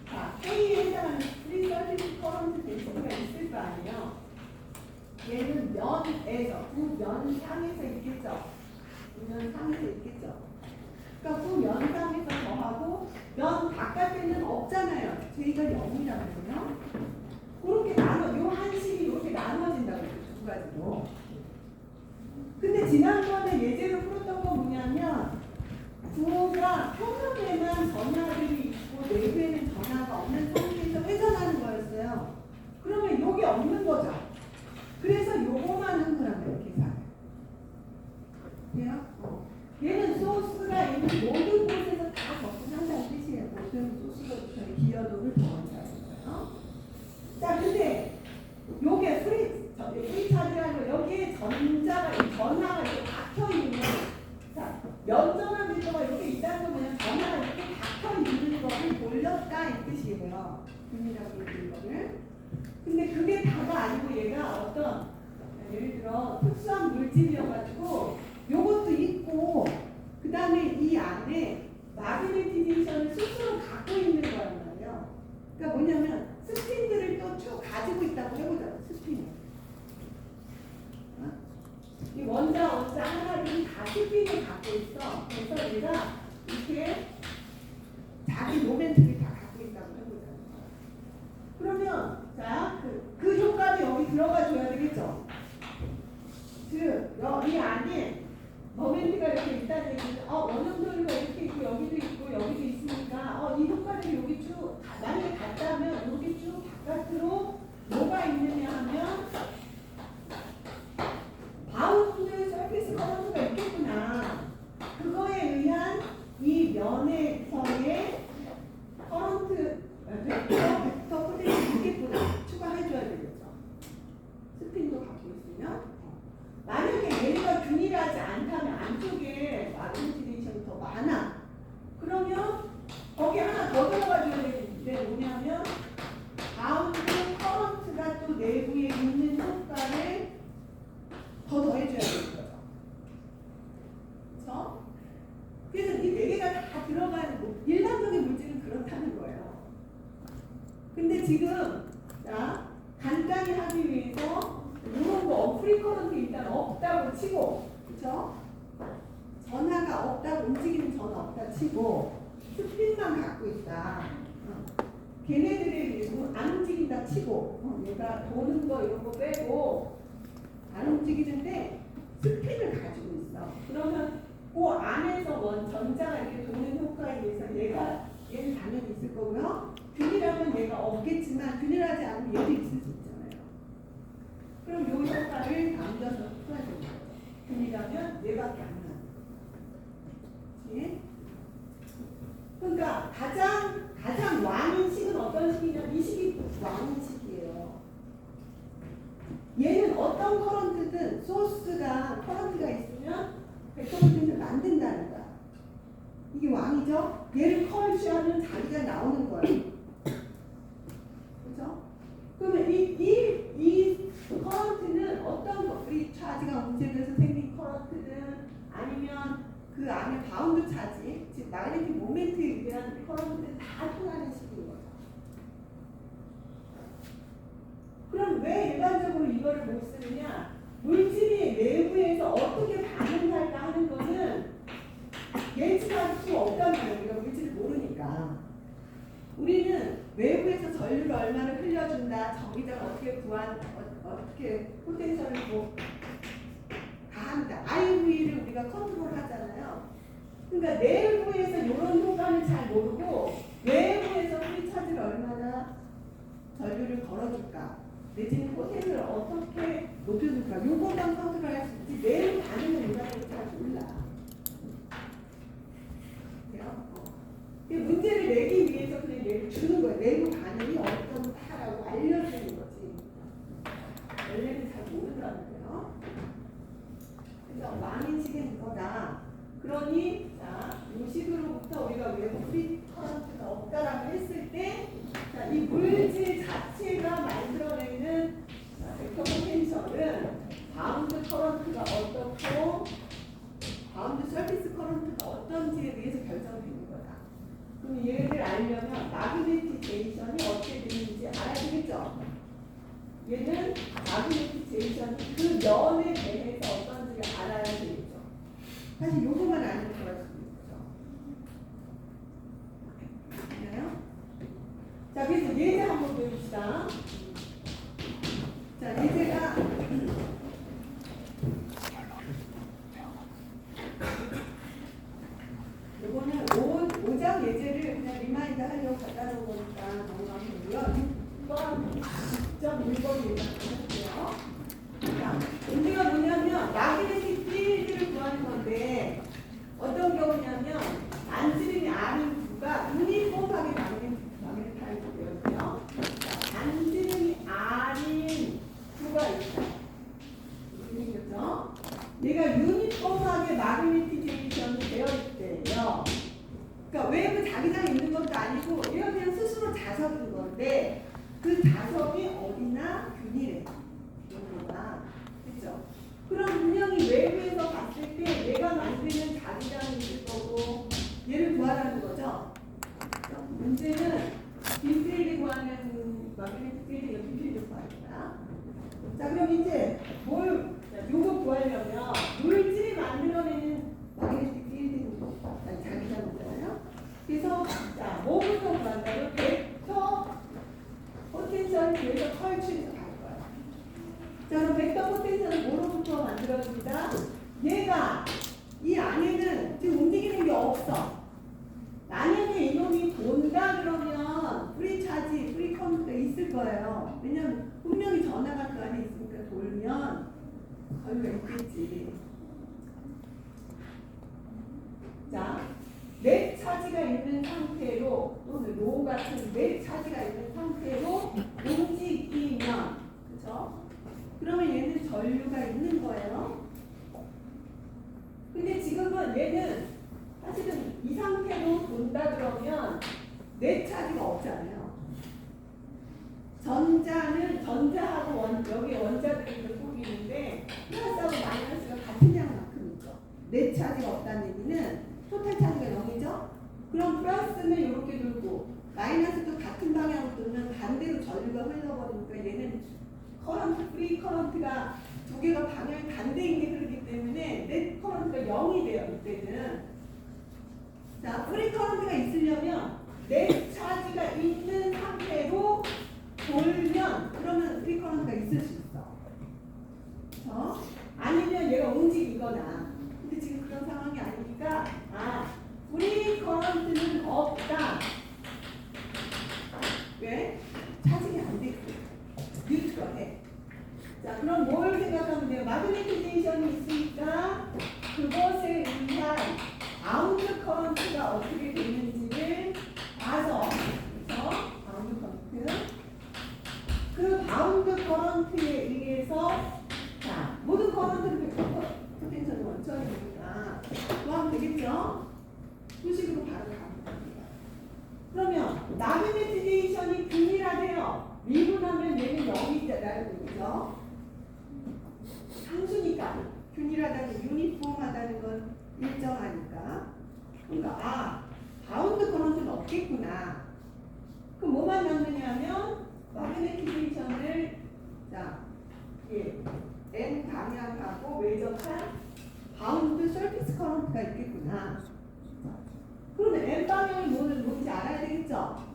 자, K에 해당하는 프리 서티스 커런트 덴시티가 있을 거 아니에요. 얘는 면에서, 구 면상에서 있겠죠. 구 면상에서 있겠죠. 그러니까 구 면상에서 더하고 면 바깥에는 없잖아요. J가 0이라고요. 그렇게 요 한식이 이렇게 나눠진다고 했죠. 두 가지로. 근데 지난번에 예제로 풀었던 건 뭐냐면 구가 표면에만 전하들이 있고 내부에는 전하가 없는 상태에서 회전하는 거였어요. 그러면 요게 없는 거죠. 그래서 요거만 한 거란 말이에요. 계산. 돼요? 얘는 소스가 있는 모든 곳에서 다 접근한다는 뜻이에요. 모든 소스로부터의 기여도를 더한다는 거예요. 자, 근데 요게 프리 차지라는 거 여기에 전자가 전하가 이렇게 박혀 있는 자, 면전화 밀도가 이렇게 있다는 건 뭐냐면 전하가 이렇게 박혀 있는 거를 돌렸다 이 뜻이에요. 균이라고 얘기하는 거를. 근데 그게 다가 아니고 얘가 어떤 예를 들어 특수한 물질이어가지고 요것도 있고 그 다음에 이 안에 마그네티제이션을 스스로 갖고 있는 거란 말이에요. 그러니까 뭐냐면 스핀들을 또 쭉 가지고 있다고 해보자고. 스핀을. 이 원자 하나를 다 스핀을 갖고 있어. 그래서 얘가 이렇게 자기 모멘트를 다 갖고 있다고 해보자는 거야. 그러면 자, 그 효과도 여기 들어가 줘야 되겠죠. 즉, 이 안에 모멘트가 이렇게 있다는 얘기는 원형도가 이렇게 있고 여기도 있고 여기도 있으니까 이 효과들이 여기 쭉 만약에 같다면 여기 쭉 바깥으로 뭐가 있느냐 하면 바운드 서피스 커런트가 있겠구나. 그거에 의한 이 면에서의 커런트 벡터 포텐셜이 있겠구나. 추가해줘야 되겠죠. 스핀도 갖고 있으면 만약에 얘가 균일하지 않다면 안쪽에 마그네티제이션이 더 많아. 그러면 거기 하나 더 들어가줘야 되는데 뭐냐면 바운드 커런트가 또 내부에 있는 효과를 더 더해줘야 되는 거죠. 그렇죠? 그래서 이 네 개가 다 들어가는 일반적인 물질은 그렇다는 거예요. 근데 지금 자 간단히 하기 위해서 이런 거 프리 커런트 일단 없다고 치고, 그렇죠? 전하가 없다고 움직이는 전하 없다 치고 스핀만 갖고 있다. 걔네들이 안 움직인다 치고 얘가 도는 거 이런 거 빼고 안 움직이는데 스핀을 가지고 있어. 그러면 그 안에서 전자가 이렇게 도는 효과에 의해서 얘는 당연히 있을 거고요. 균일하면 얘가 없겠지만 균일하지 않으면 얘도 있을 수 있잖아요. 그럼 요 효과를 남겨서 풀어야 되는 거예요. 균일하면 얘밖에 안 나요. 그치? 그러니까 가장 왕인 식은 어떤 식이냐면 이 식이 왕인 식이에요. 얘는 어떤 커런트든 소스가 커런트가 있으면 벡터포텐을 만든다는 거야. 이게 왕이죠? 얘를 컬치하면 자기가 나오는 거예요. 그렇죠? 그러면 이 커런트는 어떤 거, 프리 차지가 문제돼서 생긴 커런트든 아니면 그 안에 바운드 차지, 즉 마그네틱 모멘트에 대한 커런트는 다 통하는 식인 거죠. 그럼 왜 일반적으로 이거를 못 쓰느냐? 물질이 내부에서 어떻게 반응할까 하는 거는 예측할 수 없단 말이에요. 우리가 물질을 모르니까. 우리는 외부에서 전류를 얼마나 흘려준다, 전기장을 어떻게 어떻게 포텐셜을 다 한다. IV를 우리가 컨트롤 하잖아요. 그러니까 내부에서 이런 효과는 잘 모르고 외부에서 프리차지를 얼마나 전류를 걸어줄까, 내지는 포텐을 어떻게 높여줄까, 요것만 컨트롤할 수 있지 내부 반응은 일반적으로 잘 몰라. 이 문제를 내기 위해서 그냥 얘를 주는 거예요. 내부 반응이 어떤다라고 알려주는 거예요. 그래서 망해지는 거다. 그러니 자, 이 식으로부터 우리가 왜 프리 커런트가 없다라고 했을 때, 자, 이 물질 자체가 만들어내는 벡터 포텐셜은 바운드 커런트가 어떻고 바운드 서피스 커런트가 어떤지에 의해서 결정되는 거다. 그럼 얘를 알려면 마그네티제이션이 어떻게 되는지 알아야 되겠죠? 얘는 마그네티제이션이 그 면에 대해서 어떤지를 알아야 되겠죠. 사실 요것만 아는 거라 수도 있죠. 됐나요? 자, 그래서 예제 한번 배웁시다. 자, 예제가 이거는 5장 예제를 그냥 리마인드 하려고 갖다 놓은 거니까 넘어가시고요. 6번, 6.1번 예제 해볼게요. 자, 문제가 뭐냐면 마그네틱 필드를 구하는 건데 어떤 경우냐면 반지름이 R인 구가 유니폼하게 마그네타이즈 되었고요. 반지름이 R인 구가 있다. 이해되겠죠? 얘가 유니폼하게 마그네티제이션이 되어 있대요. 그러니까 외부 자기장이 있는 것도 아니고 얘가 그냥 스스로 자석인 건데 그 자석이 어디나 균일해. 그렇죠? 그럼 분명히 외부에서 봤을 때 얘가 만드는 자기장이 있을 거고 얘를 구하라는 거죠. 문제는 빈필드 구하는 마그네틱 필드, 빈필드 구하는 거야. 자, 그럼 이제 요거 구하려면 물질이 만들어내는 마그네틱 필드 자기장이잖아요. 그래서 자, 뭐부터 구한다고? 벡터 포텐셜에 대해서 컬출해서 갈 거예요. 자, 그럼 벡터 포텐셜은 뭐로부터 만들어집니다? 얘가 이 안에는 지금 움직이는 게 없어. 만약에 이놈이 돈다 그러면 프리 차지, 프리 커런트가 있을 거예요. 왜냐면 분명히 전화가 그 안에 있으니까 돌면 거기가 있겠지. 자, 넷 차지가 있는 상태로 또는 로 같은 넷 차지가 있는 상태로 움직이면, 그렇죠? 그러면 얘는 전류가 있는 거예요. 근데 지금은 얘는 사실은 이 상태로 돈다 그러면 넷 차지가 없잖아요. 전자하고 여기 원자들이 꼭 있는데 플러스하고 마이너스가 같은 양만큼 있죠. 넷 차지가 없다는 얘기는 토탈 차지가 0이죠. 그럼 플러스는 이렇게 돌고 마이너스도 같은 방향으로 돌면 반대로 전류가 흘러버리니까 얘는 커런트, 프리 커런트가 두 개가 방향이 반대인 게 흐르기 때문에 넷 커런트가 0이 돼요. 이때는. 자, 프리 커런트가 있으려면 넷 차지가 있는 상태로 돌면 그러면 프리 커런트가 있을 수 있어. 아니면 얘가 움직이거나. 근데 지금 그런 상황이 아니니까 프리 커런트는 없다. 왜? 차징이 안 돼. 뉴트럴해. 자, 그럼 뭘 생각하면 돼요? 마그네티제이션이 있으니까 그것에 의한 바운드 커런트가 어떻게 되는지를 봐서, 그래서 바운드 커런트, 그 바운드 커런트에 의해서 자, 모든 커런트는 포텐셜이 원천이니까 구하면 되겠죠? 수식으로 바로 가면 됩니다. 그러면 마그네티제이션이 균일하대요. 미분하면 얘는 0이라는 거죠. 상수니까 균일하다는 유니폼하다는 건 일정하니까. 그러니까 바운드 커런트는 없겠구나. 그럼 뭐만 남느냐면 마그네티제이션을 자, N 방향하고 외접한 바운드 서피스 커런트가 있겠구나. 그러면 N 방향이 뭔지 알아야 되겠죠?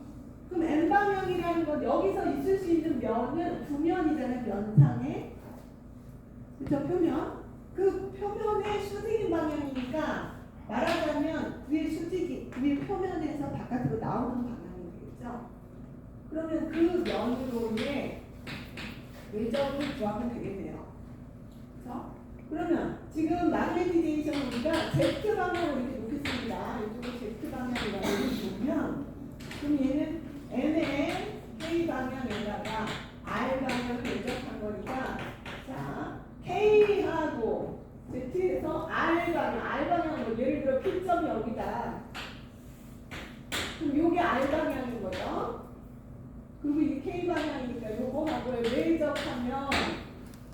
그럼 N 방향이라는 건 여기서 있을 수 있는 면은 두 면이잖아요. 면상에. 그쵸? 표면. 그 표면의 수직인 방향이니까 말하자면 위에 표면에서 바깥으로 나오는 방향이 되겠죠? 그러면 그 면으로의 외접을 구하면 되겠네요. 그렇죠? 그러면 지금 마그네티제이션 우리가 Z 방향으로 이렇게 놓겠습니다. 이쪽으로 Z 방향이라고 보면 그럼 얘는 M의 K 방향에다가 R 방향을 외접한 거니까 자 K하고 Z에서 R 방향 뭐 예를 들어 P점이 여기다. 그럼 요게 R 방향인 거죠. 그리고 이게 K 방향이니까 요거하고 외접하면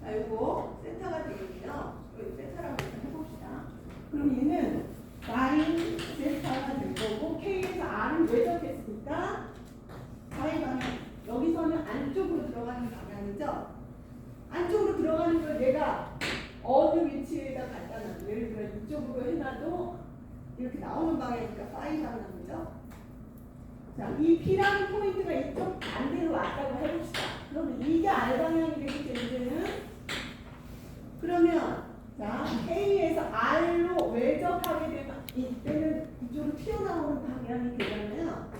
요거 세타가 되겠네요. 여기 세타라고 해봅시다. 그럼 얘는 sin 세타가 될 거고 K에서 R을 외접했으니까 Y 방향. 여기서는 안쪽으로 들어가는 방향이죠. 안쪽으로 들어가는 걸 내가 어느 위치에다 갖다 놔도 예를 들어 이쪽으로 해놔도 이렇게 나오는 방향이니까 파이 방향이죠. 자, 이 P라는 포인트가 이쪽 반대로 왔다고 해봅시다. 그러면 이게 R 방향이 되겠죠, 이제는. 그러면 자, K에서 R로 외접하게 되면 이때는 이쪽으로 튀어나오는 방향이 되잖아요.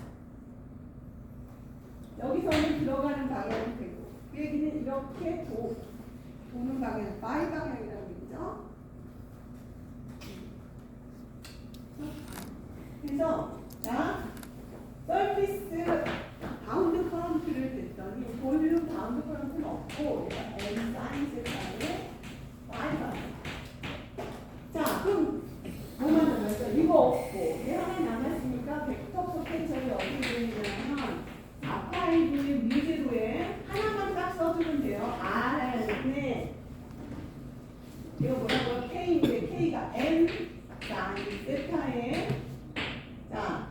여기서는 들어가는 방향이 되고 그 얘기는 이렇게 도는 방향, 파이 방향이라고 얘기죠. 그래서 자, 서피스 바운드 커런트를 댔더니 볼륨 바운드 커런트는 없고 얘가 M 사인 세타의 파이 방향. 자, 그럼 뭐만 남았죠? 이거 없고 얘 하나 남았으니까 벡터 포텐셜이 어떻게 되냐면 4파이브의 미제로에 하나만 딱 써주면 돼요. R에 이거 뭐라고요? K인데 K가 M 사인 세타에 자,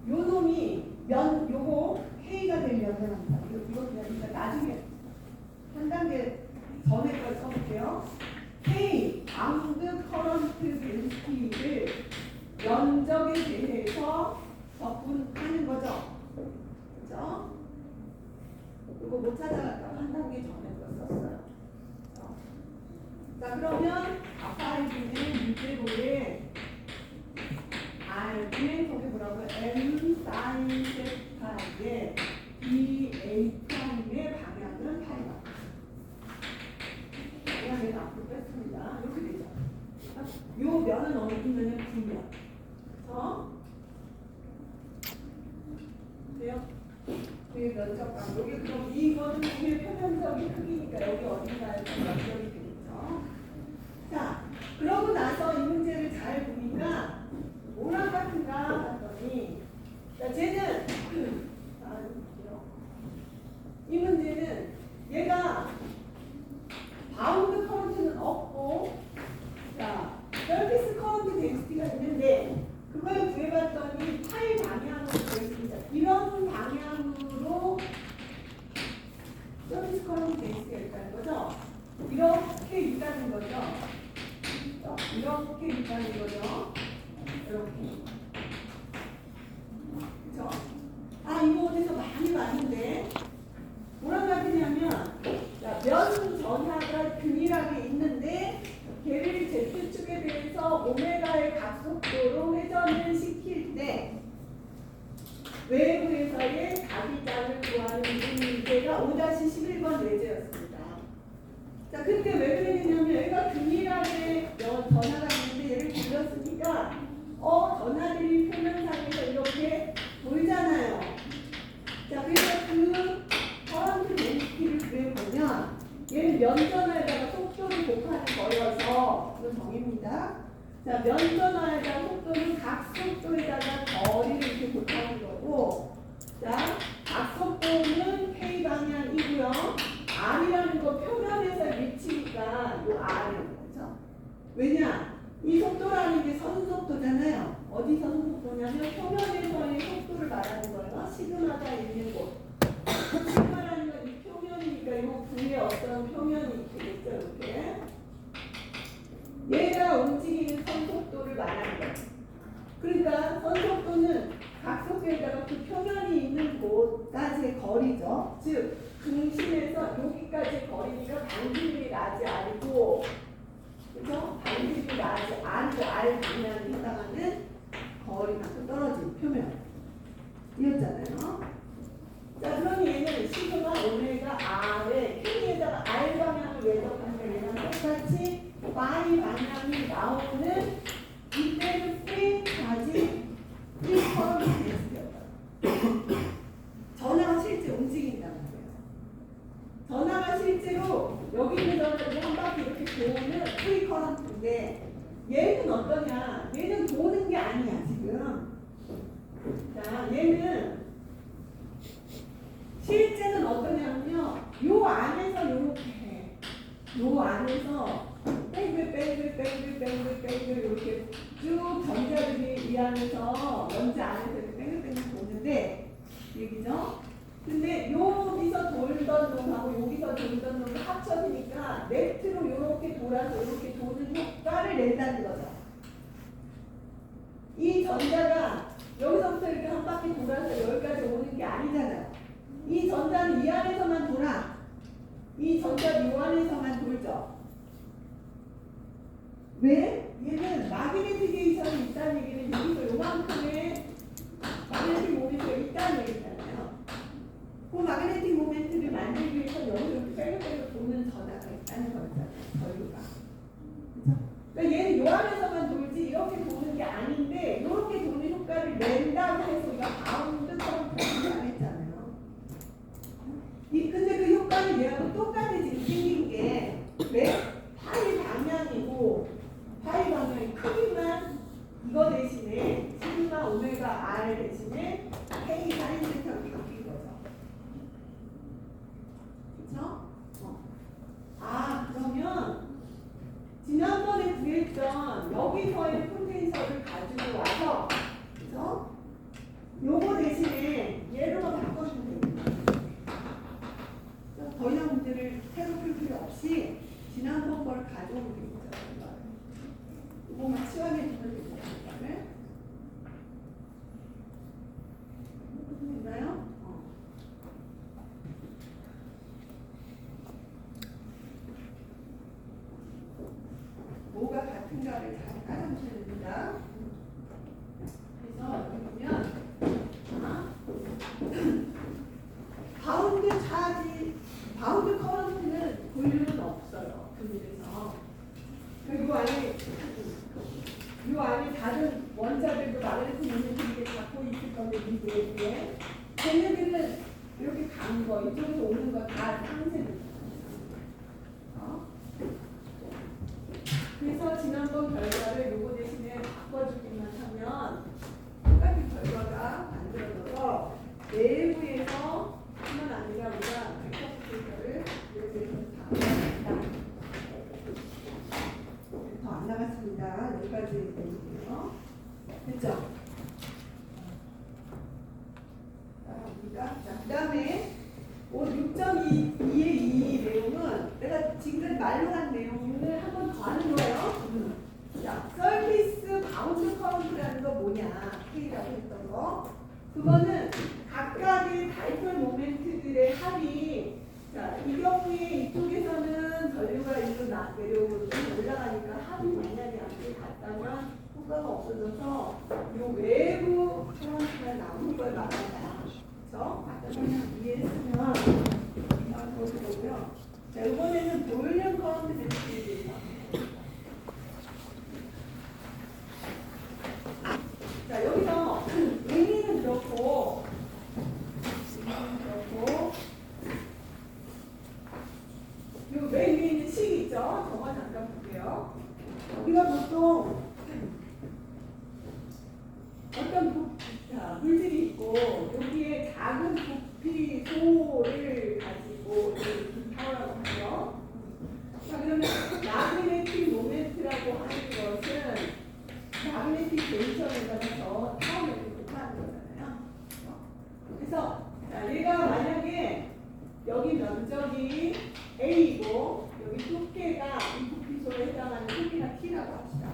요 놈이 요거 K가 되면 합니다. 이거 그냥 일단 나중에 한 단계 전에 걸 써볼게요. K 바운드 커런트 덴시티를 면적에 대해서 적분하는 거죠. 그죠? 이거 못 찾아갔다가 한 단계 전에 걸 썼어요. 자, 그러면 아파이브는 유제로에 R는 거기 뭐라고요? M 사인 세타의 BA 프라임의 방향은 파이다. 방향을 앞으로 뺐습니다. 이렇게 되죠. 요 면은 어디 있느냐? V면. 그래서 돼요? V의 면적감. 여기 그럼 이거는 V의 표면적이 크기니까 여기 어딘가에 면적이 되겠죠. 자, 그러고 나서 이 문제를 잘 보니까 뭐랑 같은가 봤더니 자, 쟤는 이 문제는 얘가 바운드 커런트는 없고 자, 서피스 커런트 덴시티가 있는데 그걸 구해봤더니 파이 방향으로 되어 있습니다. 이런 방향으로 서피스 커런트 덴시티가 있다는 거죠. 이렇게 있다는 거죠. 이렇게 있다는 거죠. 이렇게. 그쵸? 아, 이거 어디서 많이 봤는데 뭐랑 같으냐면 면 전하가 균일하게 있는데 걔를 Z축에 대해서 오메가의 각속도로 회전을 시킬 때 외부에서의 각이장을 구하는 문제가 5-11번 예제였습니다. 자, 근데 왜 그랬냐면 얘가 균일하게 전하가 있는데 얘를 굴렸으니까 전하들이 표면상에서 이렇게 보이잖아요. 자, 그래서 그 커런트 덴시티를 구해보면 얘는 면전화에다가 속도를 곱하는 거여서 이건 정의입니다. 자, 면전화에다가 속도는 각속도에다가 거리를 이렇게 곱하는 거고 자, 각속도는 K 방향이고요. R이라는 거 표면에서 위치니까 요 R은 거죠. 왜냐? 이 속도라는 게 선속도잖아요. 어디서 선속도냐면 표면에서의 속도를 말하는 거예요. 시그마가 있는 곳. 시그마라는 건 이 표면이니까 이 부위에 어떤 표면이 있겠죠. 이렇게. 얘가 움직이는 선속도를 말하는 거예요. 그러니까 선속도는 각속도에다가 그 표면이 있는 곳까지의 거리죠. 즉 중심에서 여기까지의 거리니까 반지름이 나지 않고 그죠? 반지름이 나지 않고 R 방향에 해당하는 거리만큼 떨어진 표면 이었잖아요. 자, 그럼 얘는 시그마 오메가 R에 K에다가 R 방향을 외접하면 얘랑 똑같이 Y 방향이 나오는 이때는 C까지 C커런트 덴시티였다. 전하가 실제 움직인다는 거예요. 전하가 실제로 여기 있는 전하들이 한 바퀴 이렇게 이렇게 도는 프리 커런트인데 얘는 어떠냐? 얘는 도는 게 아니야 지금. 자, 얘는 실제는 어떠냐면요. 요 안에서 요렇게 해. 요 안에서 뱅글뱅글 이렇게 쭉 전자들이 이 안에서 원자 안에서 이렇게 뱅글뱅글 도는데 여기죠? 근데 여기서 돌던 놈하고 여기서 돌던 놈이 합쳐지니까 네트로 이렇게 돌아서 이렇게 도는 효과를 낸다는 거죠. 이 전자가 여기서부터 이렇게 한 바퀴 돌아서 여기까지 오는 게 아니잖아요. 이 전자는 이 안에서만 돌아. 이 전자는 이 안에서만 돌죠. 왜? 얘는 마그네티제이션이 있다는 얘기는 여기서 요만큼의 마그네틱 모멘트가 있다는 얘기잖아요. 그 마그네틱 모멘트를 만들기 위해서 여기서 이렇게 빼고 도는 전하가 있다는 거잖아요. 전류가. 그죠? 그러니까 얘는 요 안에서만 돌지 이렇게 도는 게 아닌데 이렇게 도는 효과를 낸다고 해서 우리가 바운드처럼 표현을 안 했잖아요. 근데 그 효과는 얘하고 똑같이 지금 생긴 게 왜? 파이 방향이고 파이 방향의 크기만 이거 대신에 시그마 오메가 R 대신에 K 사인 세타로 바뀐 거죠. 그렇죠? 그러면 지난번에 구했던 여기서의 포텐셜을 가지고 와서 그죠? 요거 대신에 얘로만 바꿔주면 됩니다. 더 이상 문제를 새로 풀 필요 없이 지난번 걸 가져오면 되겠죠. 이거만 치환해 주면 됩니다. 그다음에 됐나요? 뭐가 같은가를 잘 따라오셔야 됩니다. 그래서 여기 보면 바운드 커런트는 분류는 없어요. 분류에서. 그리고 이 안에 다른 원자들도 마그네틱 모멘트를 갖고 있을 건데 이 내부에 걔네들은 이렇게 간 거, 이쪽에서 오는 거 다 상세입니다. 그래서 지난번 결과를 요거 대신에 바꿔주기만 하면 똑같은 결과가 만들어져서 내부에서 뿐만 아니라 우리가 벡터 포텐셜을 여기에서 더 안 나갔습니다. 여기까지 내릴게요. 됐죠? 자, 그 다음에 6.2의 이 내용은 내가 지금까지 말로 한 내용을 한 번 더 하는 거예요. 자, 서피스 바운드 커런트라는 거 뭐냐? K라고 했던 거. 그거는 각각의 다이폴 모멘트들의 합이 자, 이 경우에 이쪽에서는 전류가 일로 내려오고 올라가니까 합이 만약에 앞에 갔다면 효과가 없어져서 이 외부 커런트가 나오는 걸 말한다. 그렇죠? 아까 그냥 이해했으면 이런 거고요. 자, 이번에는 볼륨 커런트 데시에 대해서. 자, 여기서 의미는 그렇고 요 맨 위에 있는 식 있죠? 저거 잠깐 볼게요. 우리가 보통 어떤 물질이 있고 여기에 작은 부피소를 가지고 파워라고 하죠. 자, 그러면 마그네틱 모멘트라고 하는 것은 마그네틱 제이션에 따라서 타워를 곱하는 거잖아요. 그래서 자, 얘가 만약에 여기 면적이 A이고 여기 두께가 이 부피소에 해당하는 두께가 T라고 합시다.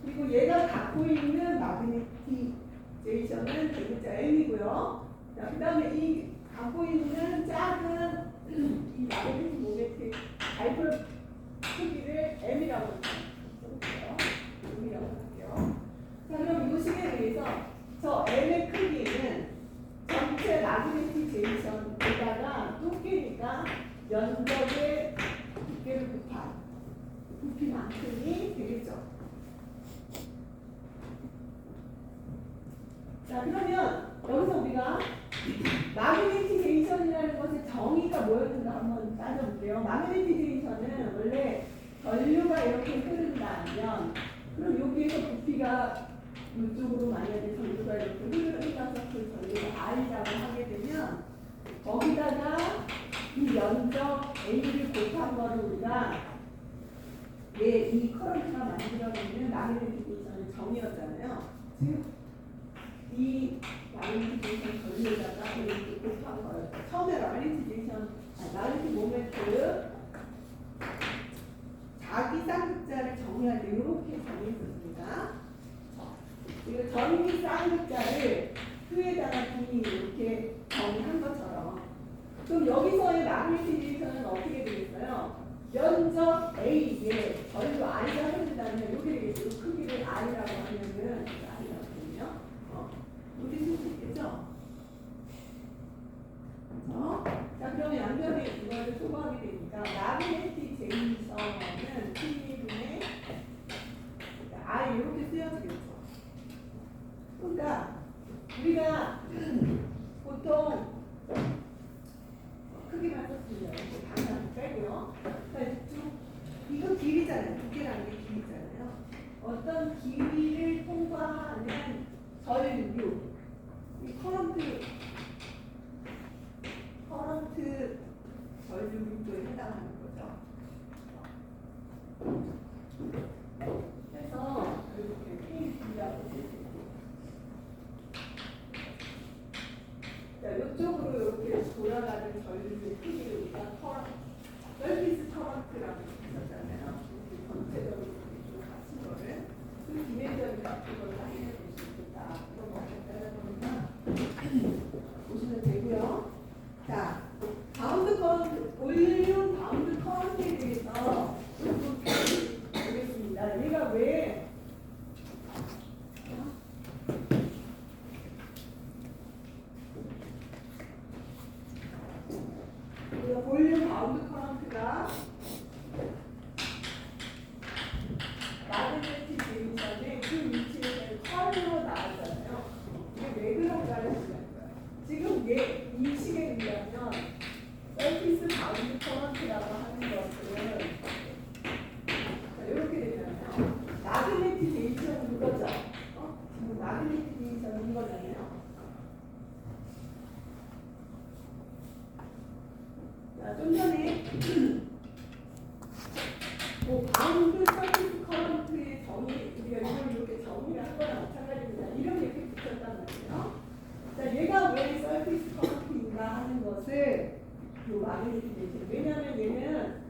그리고 얘가 갖고 있는 마그네티제이션은 대문자 M이고요. 자, 그 다음에 이 갖고 있는 작은 이 마그네틱 모멘트 알콜 크기를 M이라고 써볼게요. M이라고 할게요. 자, 그럼 이 식에 대해서 저 M의 크기는 전체 마그네티제이션에다가 두께니까 면적의 두께를 곱한 부피만큼이 되겠죠. 자, 그러면 여기서 우리가 마그네티제이션이라는 것의 정의가 뭐였는가 한번 따져볼게요. 마그네티제이션은 원래 전류가 이렇게 흐른다면 그럼 여기에서 부피가 이쪽으로 만약에 전류가 이렇게 흘러서 그 전류가 I라고 하게 되면 거기다가 이 면적 A를 곱한 거를 우리가 이 커런트가 만들어내는 마그네틱 정이었잖아요. 즉 이 마그네틱 전류에다가 이렇게 곱한 거였어요. 처음에 마그네틱 모멘트 자기 쌍극자를 정의할 때 이렇게 정의했습니다. 그리고 전기 쌍극자를 Q에다가 D 이렇게 정의한 것처럼 그럼 여기서의 마그네틱에서는 어떻게 되겠어요? 면적 A에 전류 I가 흐른다면 이렇게 되겠죠. 이 크기를 I라고 하면은 I라고 하면요. 이렇게 쓸 수 있겠죠? 자 그러면 양변에 이거를 소거하게 되니까 마그네틱 제이성은 T분의 I 이렇게 쓰여지겠죠. 그러니까 우리가 보통 크기만 썼습니다. 이렇게 방향 빼고요. 그러니까 이거 길이잖아요. 두께라는 게 길이잖아요. 어떤 길이를 통과하는 전류, 이 커런트 전류도에 해당하는 거죠. 그래서 이렇게 K라고 쓸 수 있고, 자 이쪽으로 이렇게 돌아가는 전류의 크기를 우리가 서비스 커런트라고 했었잖아요. 전체적으로 좀 같은 거를 그 기내적인 같은 걸 확인해 볼 수 있겠다. 이런 거 간단하게 보시면 되고요. 자, 바운드 커런트, 볼륨 바운드 커런트에 대해서 좀 보겠습니다. 얘가 왜 볼륨 바운드 커런트가 마그네틱 제이션의 그 위치에 컬로 나왔잖아요. 이게 왜 그런가를 보자는 거예요. 지금 이 식에 의하면 서피스 바운드 커런트라고 하는 것은 이렇게 되잖아요. 마그네틱 제이션은 이거죠. 지금 마그네틱 제이션은 이거잖아요. 자, 좀 전에 바운드 서피스 커런트의 정의, 우리가 이걸 이렇게 정의를 한 거랑 마찬가지입니다. 이런 이렇게 붙였단 말이에요. 자, 얘가 왜 서피스 커런트인가 하는 것을 이 마그네틱 제이션. 왜냐하면 얘는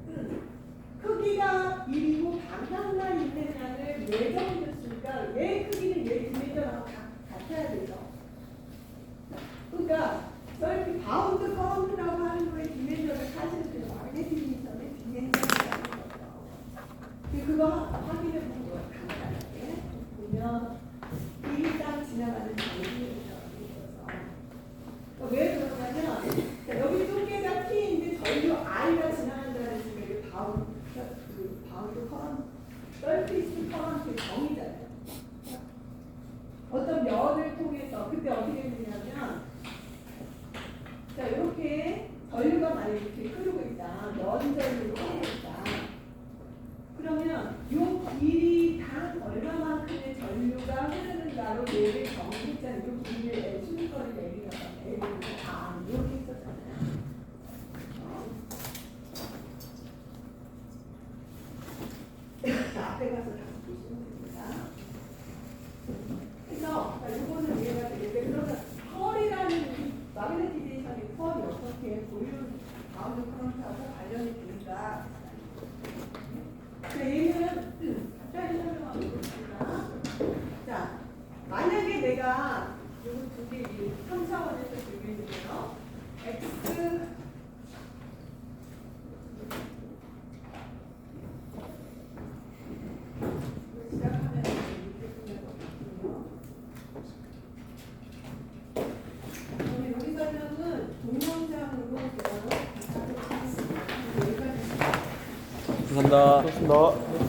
크기가 1이고 방향만 있는 양을 왜 정해줬으니까 얘 크기는 얘 디멘전하고 같아야 되죠. 그러니까 서피 바운드 커런트라고 하는 거의 디멘전을 사실은 그 마그네틱 제이션의 디멘전이라는 거죠. 그거 확인해 보는 거예요. 간단하게 보면 일당 지나가는 전기를 있어서 왜 그러냐면 여기 두께가 T인데 전류 I가 지나간다는 식의 바운드 커런트, 서피스 커런트의 정의잖아요. 어떤 면을 통해서 그때 어떻게 되냐면 자 이렇게 전류가 만약에 이렇게 흐르고 있다. 면 전류로 흐르고 있다. 그러면 이 길이당 얼마만큼의 전류가 흐르는가로 얘를 정의했잖아요. 이 길이의 순서를 내리다가 이렇게 했었잖아요. 앞에 가서 다시 보시면 됩니다. 그래서 이거는 이해가 되겠는데 그러면 펄이라는 마그네틱 제이션의 펄이 어떻게 볼륨 바운드 커런트하고 관련이 되는가? 얘는 간단히 설명하고 있습니다. 자, 만약에 내가 요거 두 개 3차원에서 비교했는데요. x 시작하면 이렇게 끝내거든요. 우리 요리 설명은 동영상으로 하도록 하겠습니다. 여기까지. 감사합니다. 고맙습니다.